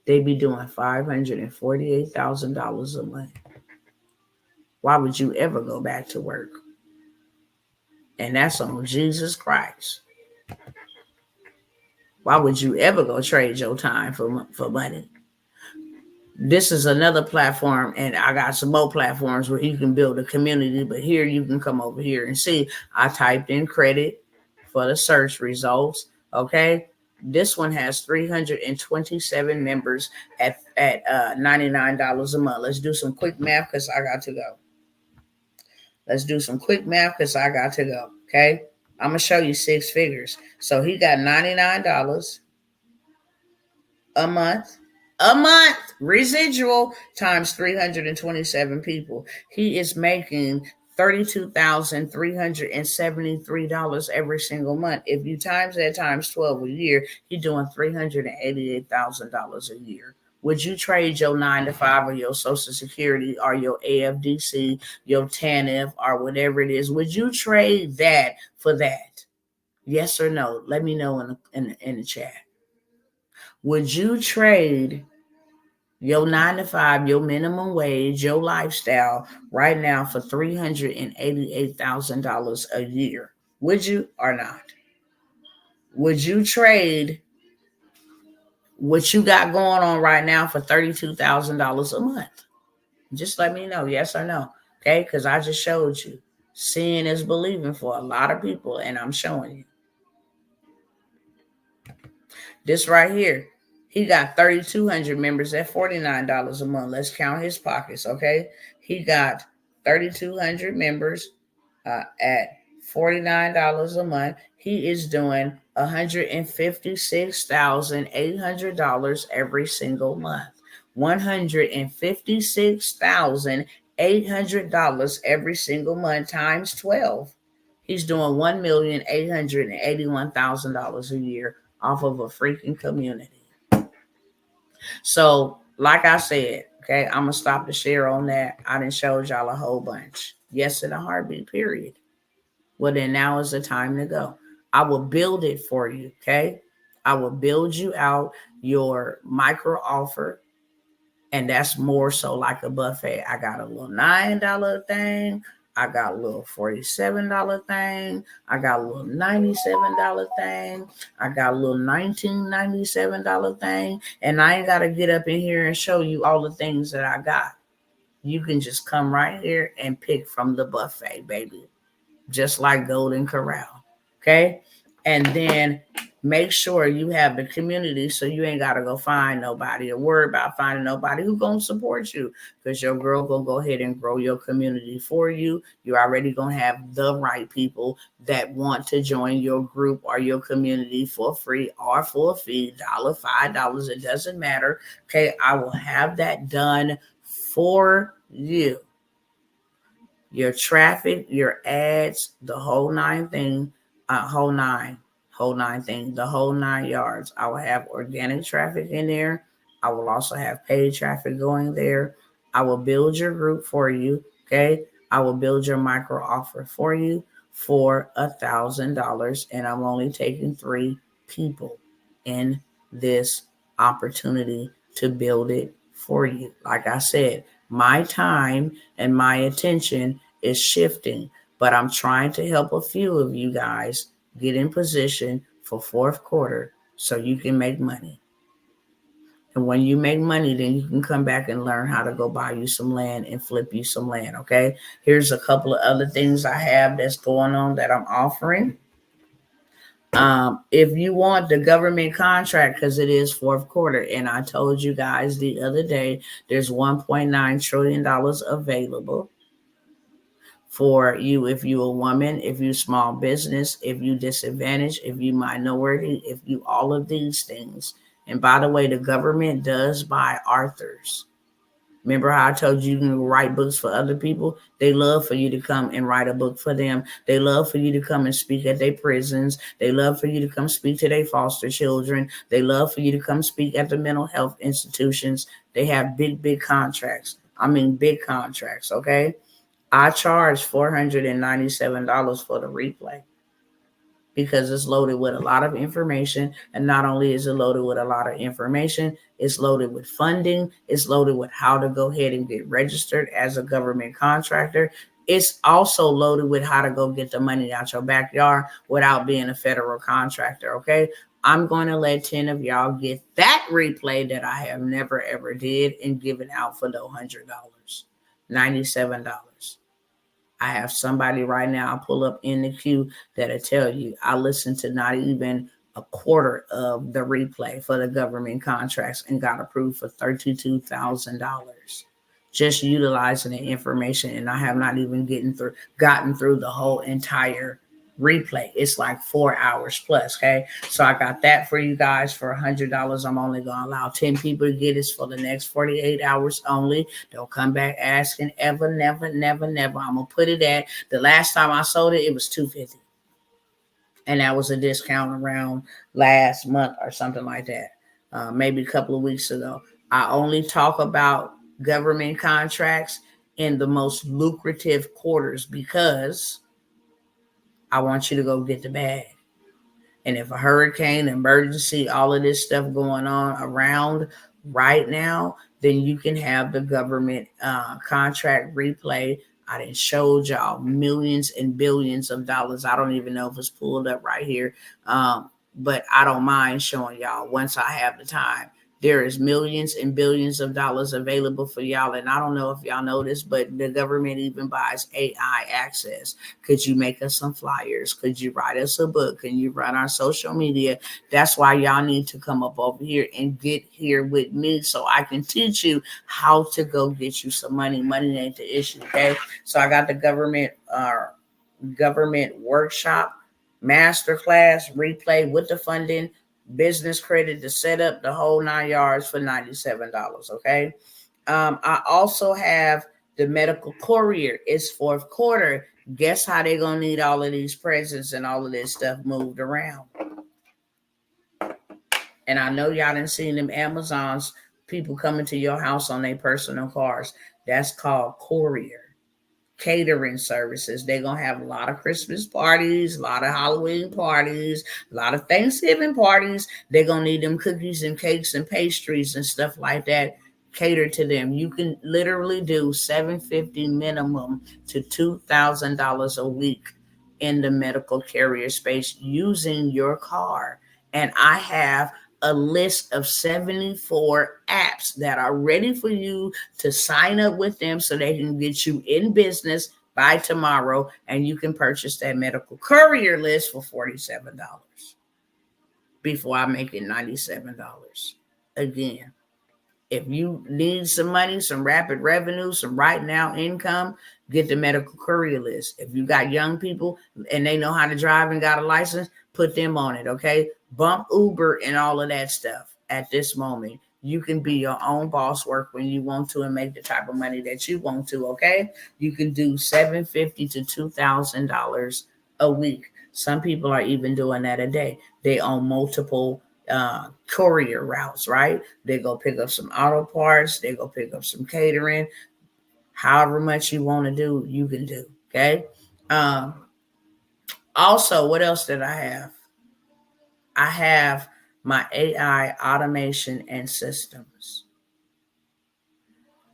[SPEAKER 1] they be doing $548,000 a month. Why would you ever go back to work? And that's on Jesus Christ. Why would you ever go trade your time for money? This is another platform, and I got some more platforms where you can build a community, but here you can come over here and see I typed in credit for the search results. Okay, This one has 327 members at $99 a month. Let's do some quick math because I got to go. Okay. I'm going to show you six figures. So he got $99 a month. Residual times 327 people. He is making $32,373 every single month. If you times that times 12 a year, you're doing $388,000 a year. Would you trade your 9 to 5 or your Social Security or your AFDC, your TANF or whatever it is? Would you trade that for that? Yes or no? Let me know in the chat. Would you trade your 9 to 5, your minimum wage, your lifestyle right now for $388,000 a year? Would you or not? Would you trade what you got going on right now for $32,000 a month? Just let me know, yes or no. Okay, because I just showed you. Seeing is believing for a lot of people, and I'm showing you. This right here, he got 3,200 members at $49 a month. Let's count his pockets, okay? He got 3,200 members at $49 a month. He is doing $156,800 every single month. $156,800 every single month times 12. He's doing $1,881,000 a year off of a freaking community. So, like I said, okay, I'm gonna stop the share on that. I done showed y'all a whole bunch. Yes, in a heartbeat, period. Well, then now is the time to go. I will build it for you, okay? I will build you out your micro offer. And that's more so like a buffet. I got a little $9 thing. I got a little $47 thing. I got a little $97 thing. I got a little $19.97 thing. And I ain't got to get up in here and show you all the things that I got. You can just come right here and pick from the buffet, baby. Just like Golden Corral. Okay? And then make sure you have the community so you ain't got to go find nobody or worry about finding nobody who's going to support you, because your girl going to go ahead and grow your community for you. You're already going to have the right people that want to join your group or your community for free or for a fee, $1, $5, it doesn't matter. Okay, I will have that done for you. Your traffic, your ads, the whole nine thing, the whole 9 yards. I will have organic traffic in there. I will also have paid traffic going there. I will build your group for you. Okay. I will build your micro offer for you for $1,000. And I'm only taking 3 people in this opportunity to build it for you. Like I said, my time and my attention is shifting, but I'm trying to help a few of you guys get in position for fourth quarter so you can make money. And when you make money, then you can come back and learn how to go buy you some land and flip you some land, okay? Here's a couple of other things I have that's going on that I'm offering. If you want the government contract, because it is fourth quarter, and I told you guys the other day, there's $1.9 trillion available for you if you're a woman, if you're small business, if you disadvantaged, if you minority, if you all of these things. And by the way, the government does buy authors. Remember how I told you can write books for other people? They love for you to come and write a book for them. They love for you to come and speak at their prisons. They love for you to come speak to their foster children. They love for you to come speak at the mental health institutions. They have big contracts. I mean, big contracts, okay? I charge $497 for the replay because it's loaded with a lot of information. And not only is it loaded with a lot of information, it's loaded with funding. It's loaded with how to go ahead and get registered as a government contractor. It's also loaded with how to go get the money out your backyard without being a federal contractor, okay? I'm going to let 10 of y'all get that replay that I have never, ever did and given out for the $100, $97. I have somebody right now, I'll pull up in the queue that'll tell you I listen to not even a quarter of the replay for the government contracts and got approved for $32,000. Just utilizing the information, and I have not even gotten through the whole entire replay. It's like 4 hours plus. Okay, so I got that for you guys for $100. I'm only gonna allow 10 people to get it for the next 48 hours only. Don't come back asking ever, never, never, never. I'm gonna put it at the last time I sold it, it was $250, and that was a discount around last month or something like that, maybe a couple of weeks ago. I only talk about government contracts in the most lucrative quarters because I want you to go get the bag. And if a hurricane, emergency, all of this stuff going on around right now, then you can have the government contract replay. I done showed y'all millions and billions of dollars. I don't even know if it's pulled up right here, but I don't mind showing y'all once I have the time. There is millions and billions of dollars available for y'all. And I don't know if y'all know this, but the government even buys AI access. Could you make us some flyers? Could you write us a book? Can you run our social media? That's why y'all need to come up over here and get here with me so I can teach you how to go get you some money. Money ain't the issue, okay? So I got the government workshop, masterclass, replay with the funding, business credit to set up the whole 9 yards for $97. Okay. I also have the medical courier. It's fourth quarter. Guess how they're going to need all of these presents and all of this stuff moved around. And I know y'all done seen them Amazons, people coming to your house on their personal cars. That's called Courier. Catering services. They're going to have a lot of Christmas parties, a lot of Halloween parties, a lot of Thanksgiving parties. They're going to need them cookies and cakes and pastries and stuff like that. Cater to them. You can literally do $750 minimum to $2,000 a week in the medical carrier space using your car. And I have a list of 74 apps that are ready for you to sign up with them so they can get you in business by tomorrow, and you can purchase that medical courier list for $47 before I make it $97. Again, if you need some money, some rapid revenue, some right now income, get the medical courier list. If you got young people and they know how to drive and got a license, put them on it, okay? Bump Uber and all of that stuff at this moment. You can be your own boss, work when you want to, and make the type of money that you want to, okay? You can do $750 to $2,000 a week. Some people are even doing that a day. They own multiple courier routes, right? They go pick up some auto parts, they go pick up some catering. However much you want to do, you can do, okay? Also, what else did I have? I have my AI automation and systems.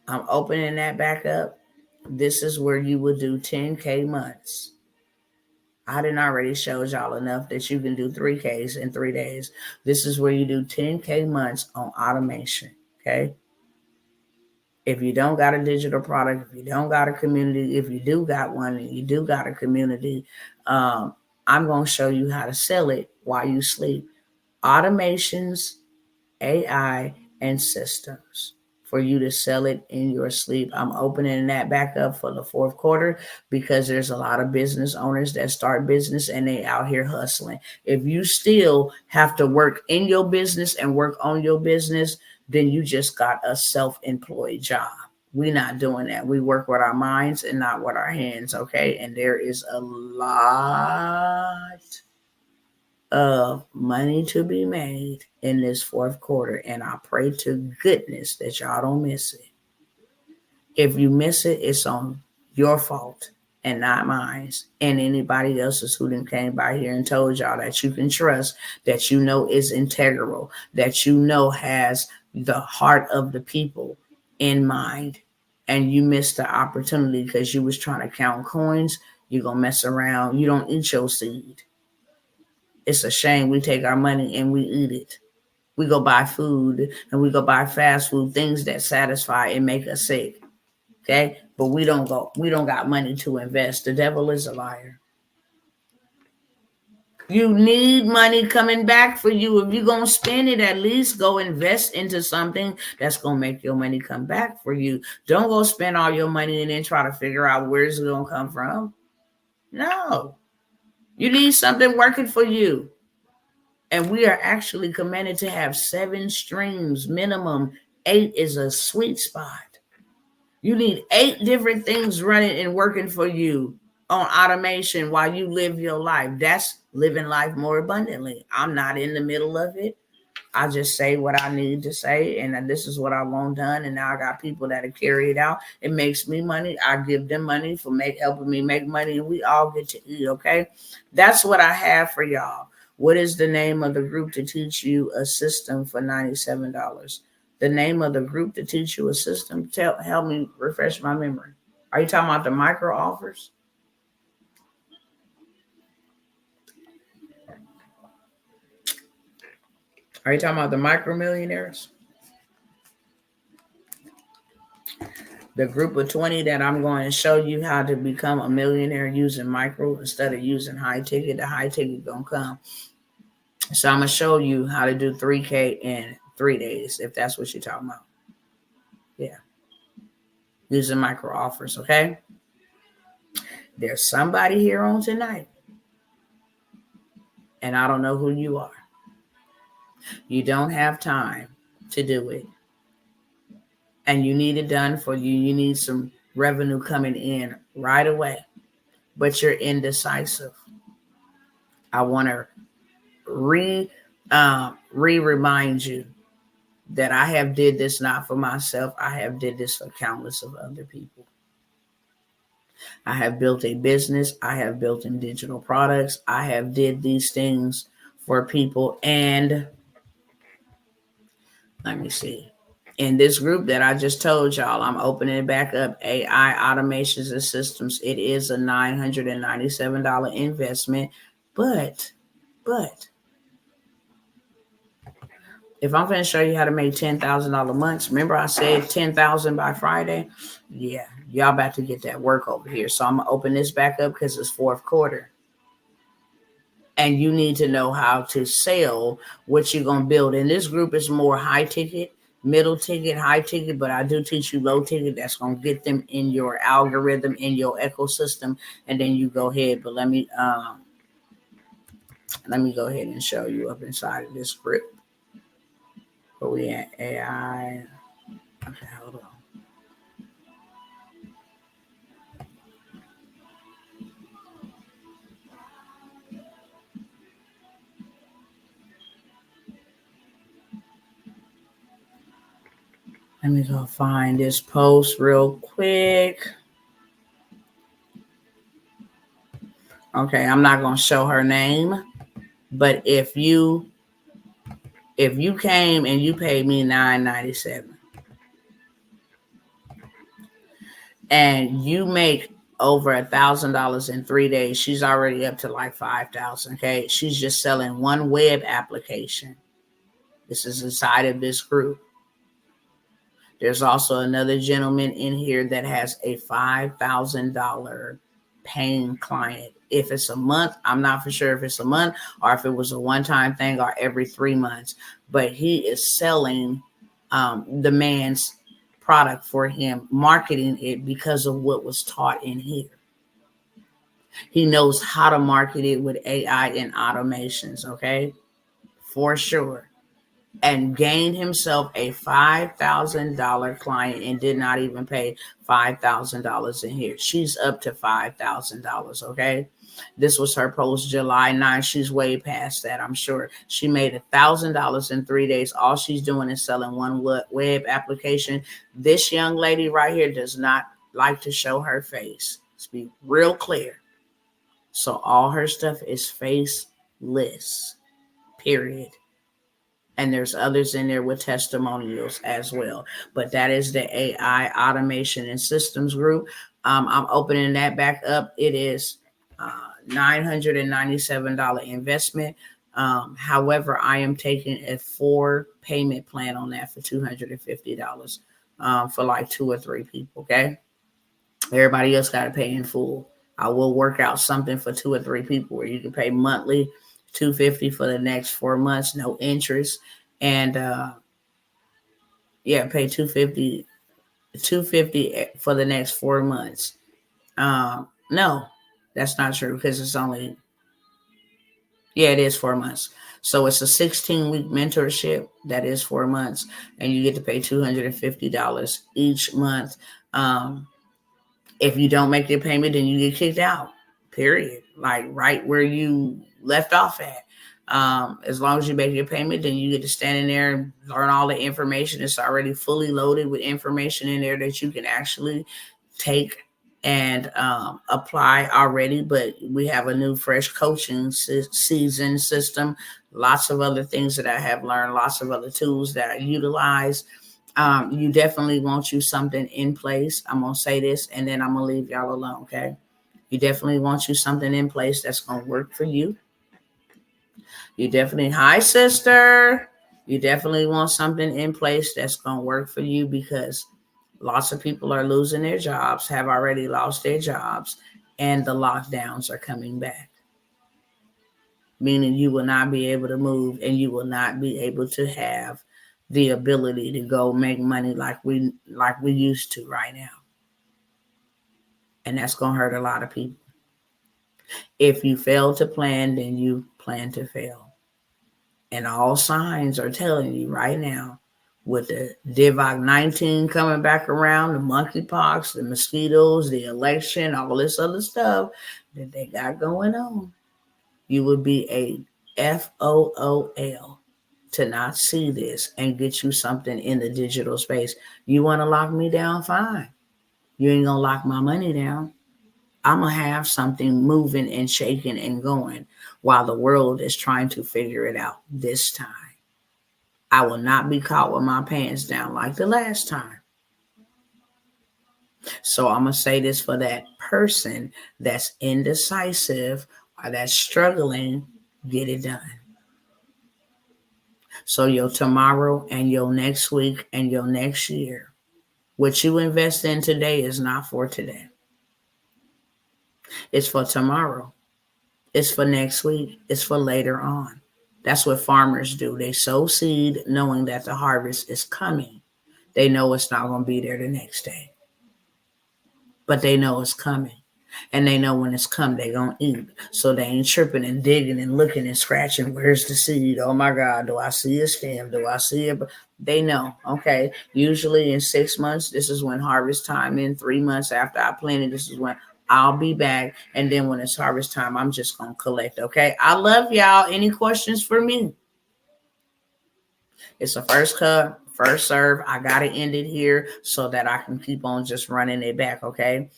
[SPEAKER 1] I'm opening that back up. This is where you will do 10K months. I didn't already show y'all enough that you can do 3Ks in 3 days. This is where you do 10K months on automation, okay? If you don't got a digital product, if you don't got a community, if you do got one and you do got a community, I'm going to show you how to sell it while you sleep. Automations, AI, and systems for you to sell it in your sleep. I'm opening that back up for the fourth quarter because there's a lot of business owners that start business and they out here hustling. If you still have to work in your business and work on your business, then you just got a self-employed job. We're not doing that. We work with our minds and not with our hands, okay? And there is a lot of money to be made in this fourth quarter, and I pray to goodness that y'all don't miss it. If you miss it, it's on your fault and not mine and anybody else's who then came by here and told y'all that you can trust, that you know is integral, that you know has the heart of the people in mind, and you missed the opportunity because you was trying to count coins. You're gonna mess around. You don't eat your seed. It's a shame we take our money and we eat it. We go buy food and we go buy fast food, things that satisfy and make us sick. Okay? But we don't got money to invest. The devil is a liar. You need money coming back for you. If you're going to spend it, at least go invest into something that's going to make your money come back for you. Don't go spend all your money and then try to figure out where's it going to come from. No. You need something working for you. And we are actually commanded to have 7 streams minimum. 8 is a sweet spot. You need 8 different things running and working for you on automation while you live your life. That's living life more abundantly. I'm not in the middle of it. I just say what I need to say, and this is what I want done. And now I got people that carry it out. It makes me money. I give them money for helping me make money, and we all get to eat. Okay, that's what I have for y'all. What is the name of the group to teach you a system for $97? The name of the group to teach you a system. Help me refresh my memory. Are you talking about the micro offers? Are you talking about the micro millionaires? The group of 20 that I'm going to show you how to become a millionaire using micro instead of using high ticket. The high ticket gonna come. So I'm gonna show you how to do 3K in 3 days, if that's what you're talking about. Yeah. Using micro offers, okay? There's somebody here on tonight, and I don't know who you are. You don't have time to do it, and you need it done for you. You need some revenue coming in right away, but you're indecisive. I want to remind you that I have did this not for myself. I have did this for countless of other people. I have built a business. I have built in digital products. I have did these things for people. And let me see. In this group that I just told y'all, I'm opening it back up. AI automations and systems. It is a $997 investment. But if I'm going to show you how to make $10,000 months, remember I said 10,000 by Friday? Yeah, y'all about to get that work over here. So I'm going to open this back up because it's 4th quarter. And you need to know how to sell what you're going to build. And this group is more high ticket, middle ticket, high ticket, but I do teach you low ticket. That's going to get them in your algorithm, in your ecosystem, and then you go ahead. But let me go ahead and show you up inside of this group. Where we at? AI. Okay, hold on. Let me go find this post real quick. Okay, I'm not going to show her name, but if you came and you paid me $9.97 and you make over $1,000 in 3 days, she's already up to like 5,000. Okay, she's just selling one web application. This is inside of this group. There's also another gentleman in here that has a $5,000 paying client. If it's a month, I'm not for sure if it's a month or if it was a one-time thing or every 3 months, but he is selling the man's product for him, marketing it because of what was taught in here. He knows how to market it with AI and automations, okay? For sure. And gained himself a $5,000 client and did not even pay $5,000 in here. She's up to $5,000, okay? This was her post July 9th. She's way past that, I'm sure. She made $1,000 in 3 days. All she's doing is selling one web application. This young lady right here does not like to show her face. Let's be real clear. So all her stuff is faceless, period. And there's others in there with testimonials as well. But that is the AI automation and systems group. I'm opening that back up. It is $997 investment. However, I am taking a 4 payment plan on that for $250 for like 2 or 3 people. Okay. Everybody else got to pay in full. I will work out something for 2 or 3 people where you can pay monthly $250 for the next 4 months, no interest. And pay $250 for the next 4 months. No, that's not true, because it's only, it is 4 months. So it's a 16-week mentorship. That is 4 months, and you get to pay $250 each month. If you don't make your payment, then you get kicked out, period. Like right where you left off at. As long as you make your payment, then you get to stand in there and learn all the information. It's already fully loaded with information in there that you can actually take and apply already. But we have a new fresh coaching season system, lots of other things that I have learned, lots of other tools that I utilize. You definitely want you something in place. I'm going to say this, and then I'm going to leave y'all alone, okay? You definitely want you something in place that's going to work for you. You definitely, hi, sister. You definitely want something in place that's going to work for you, because lots of people are losing their jobs, have already lost their jobs, and the lockdowns are coming back. Meaning you will not be able to move, and you will not be able to have the ability to go make money like we used to right now. And that's going to hurt a lot of people. If you fail to plan, then you plan to fail. And all signs are telling you right now, with the Divock-19 coming back around, the monkeypox, the mosquitoes, the election, all this other stuff that they got going on, you would be a FOOL to not see this and get you something in the digital space. You want to lock me down? Fine. You ain't going to lock my money down. I'm going to have something moving and shaking and going while the world is trying to figure it out this time. I will not be caught with my pants down like the last time. So I'm going to say this for that person that's indecisive or that's struggling, get it done. So your tomorrow and your next week and your next year, what you invest in today is not for today. It's for tomorrow. It's for next week. It's for later on. That's what farmers do. They sow seed knowing that the harvest is coming. They know it's not going to be there the next day, but they know it's coming. And they know when it's come, they're going to eat. So they ain't tripping and digging and looking and scratching. Where's the seed? Oh, my God. Do I see a stem? Do I see it? They know. Okay. Usually in 6 months, this is when harvest time. In 3 months after I planted, this is when I'll be back. And then when it's harvest time, I'm just going to collect. Okay. I love y'all. Any questions for me? It's a first come, first serve. I got to end it here so that I can keep on just running it back. Okay.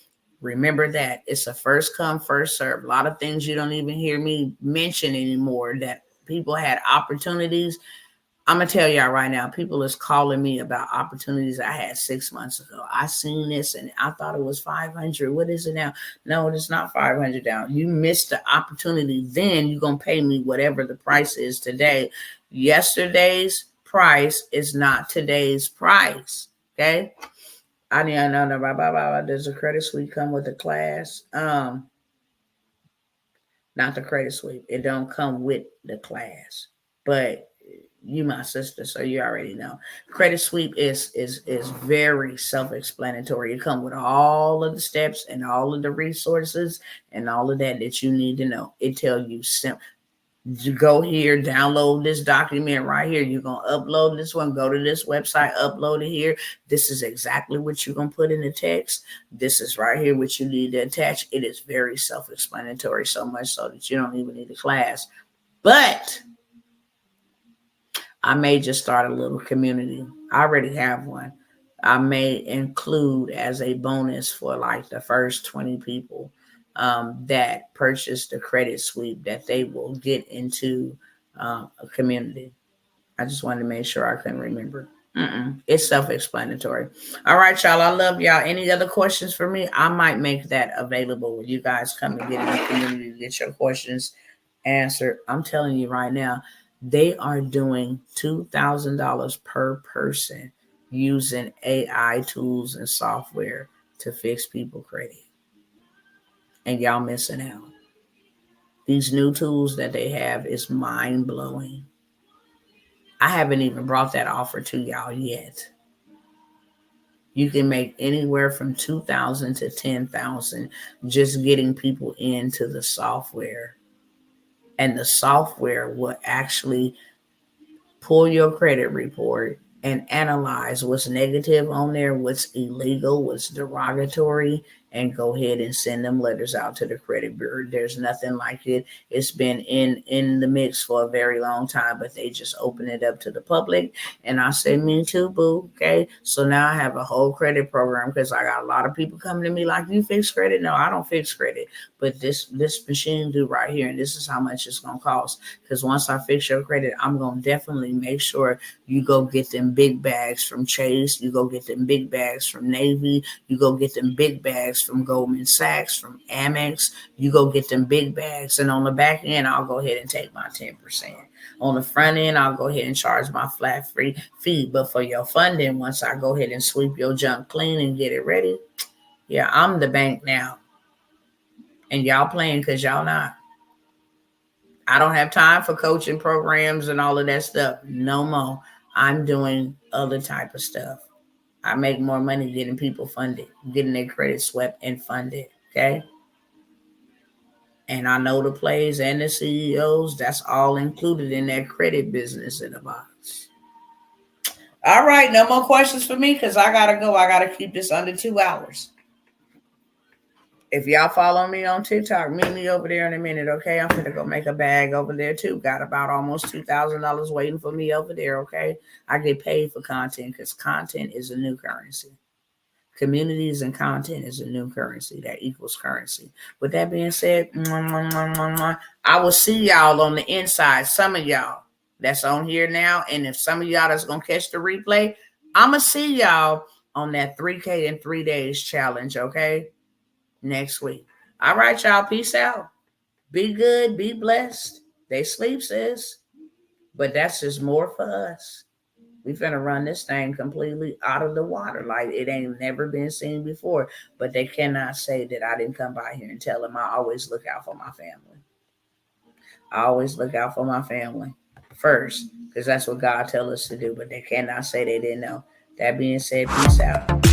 [SPEAKER 1] Remember that it's a first come, first serve. A lot of things you don't even hear me mention anymore that people had opportunities. I'm going to tell y'all right now, people is calling me about opportunities I had 6 months ago. I seen this and I thought it was 500. What is it now? No, it's not 500 down. You missed the opportunity. Then you're going to pay me whatever the price is today. Yesterday's price is not today's price. Okay. I need to know. Does the credit suite come with the class? Not the credit suite. It don't come with the class. But you my sister, so you already know. Credit sweep is very self-explanatory. It comes with all of the steps and all of the resources and all of that you need to know. It tells you simple. You go here, download this document right here. You're going to upload this one, go to this website, upload it here. This is exactly what you're going to put in the text. This is right here what you need to attach. It is very self-explanatory, so much so that you don't even need a class. But I may just start a little community. I already have one. I may include as a bonus for like the first 20 people that purchase the credit sweep that they will get into a community. I just wanted to make sure I couldn't remember. It's self-explanatory. All right, y'all. I love y'all. Any other questions for me? I might make that available when you guys come and get in the community to get your questions answered. I'm telling you right now, they are doing $2,000 per person using AI tools and software to fix people credit. And y'all missing out. These new tools that they have is mind-blowing. I haven't even brought that offer to y'all yet. You can make anywhere from $2,000 to $10,000 just getting people into the software. And the software will actually pull your credit report and analyze what's negative on there, what's illegal, what's derogatory, and go ahead and send them letters out to the credit bureau. There's nothing like it. It's been in the mix for a very long time, but they just open it up to the public. And I say, me too, boo. Okay. So now I have a whole credit program because I got a lot of people coming to me like, you fix credit? No, I don't fix credit. But this machine do right here, and this is how much it's gonna cost. Because once I fix your credit, I'm gonna definitely make sure you go get them big bags from Chase, you go get them big bags from Navy, you go get them big bags from Goldman Sachs, from Amex, you go get them big bags, and on the back end, I'll go ahead and take my 10%. On the front end, I'll go ahead and charge my flat free fee. But for your funding, once I go ahead and sweep your junk clean and get it ready, yeah, I'm the bank now. And y'all playing because y'all not. I don't have time for coaching programs and all of that stuff. No more. I'm doing other type of stuff. I make more money getting people funded, getting their credit swept and funded. Okay. And I know the plays and the CEOs, that's all included in that credit business in the box. All right. No more questions for me because I got to go. I got to keep this under 2 hours. If y'all follow me on TikTok, meet me over there in a minute, okay? I'm gonna go make a bag over there too. Got about almost $2,000 waiting for me over there, okay? I get paid for content because content is a new currency. Communities and content is a new currency that equals currency. With that being said, I will see y'all on the inside. Some of y'all that's on here now, and if some of y'all that's gonna catch the replay, I'ma see y'all on that 3K in 3 days challenge, okay? Next week. All right, y'all. Peace out. Be good. Be blessed. They sleep, sis. But that's just more for us. We finna run this thing completely out of the water. Like it ain't never been seen before. But they cannot say that I didn't come by here and tell them. I always look out for my family. I always look out for my family first. Because that's what God tells us to do. But they cannot say they didn't know. That being said, peace out.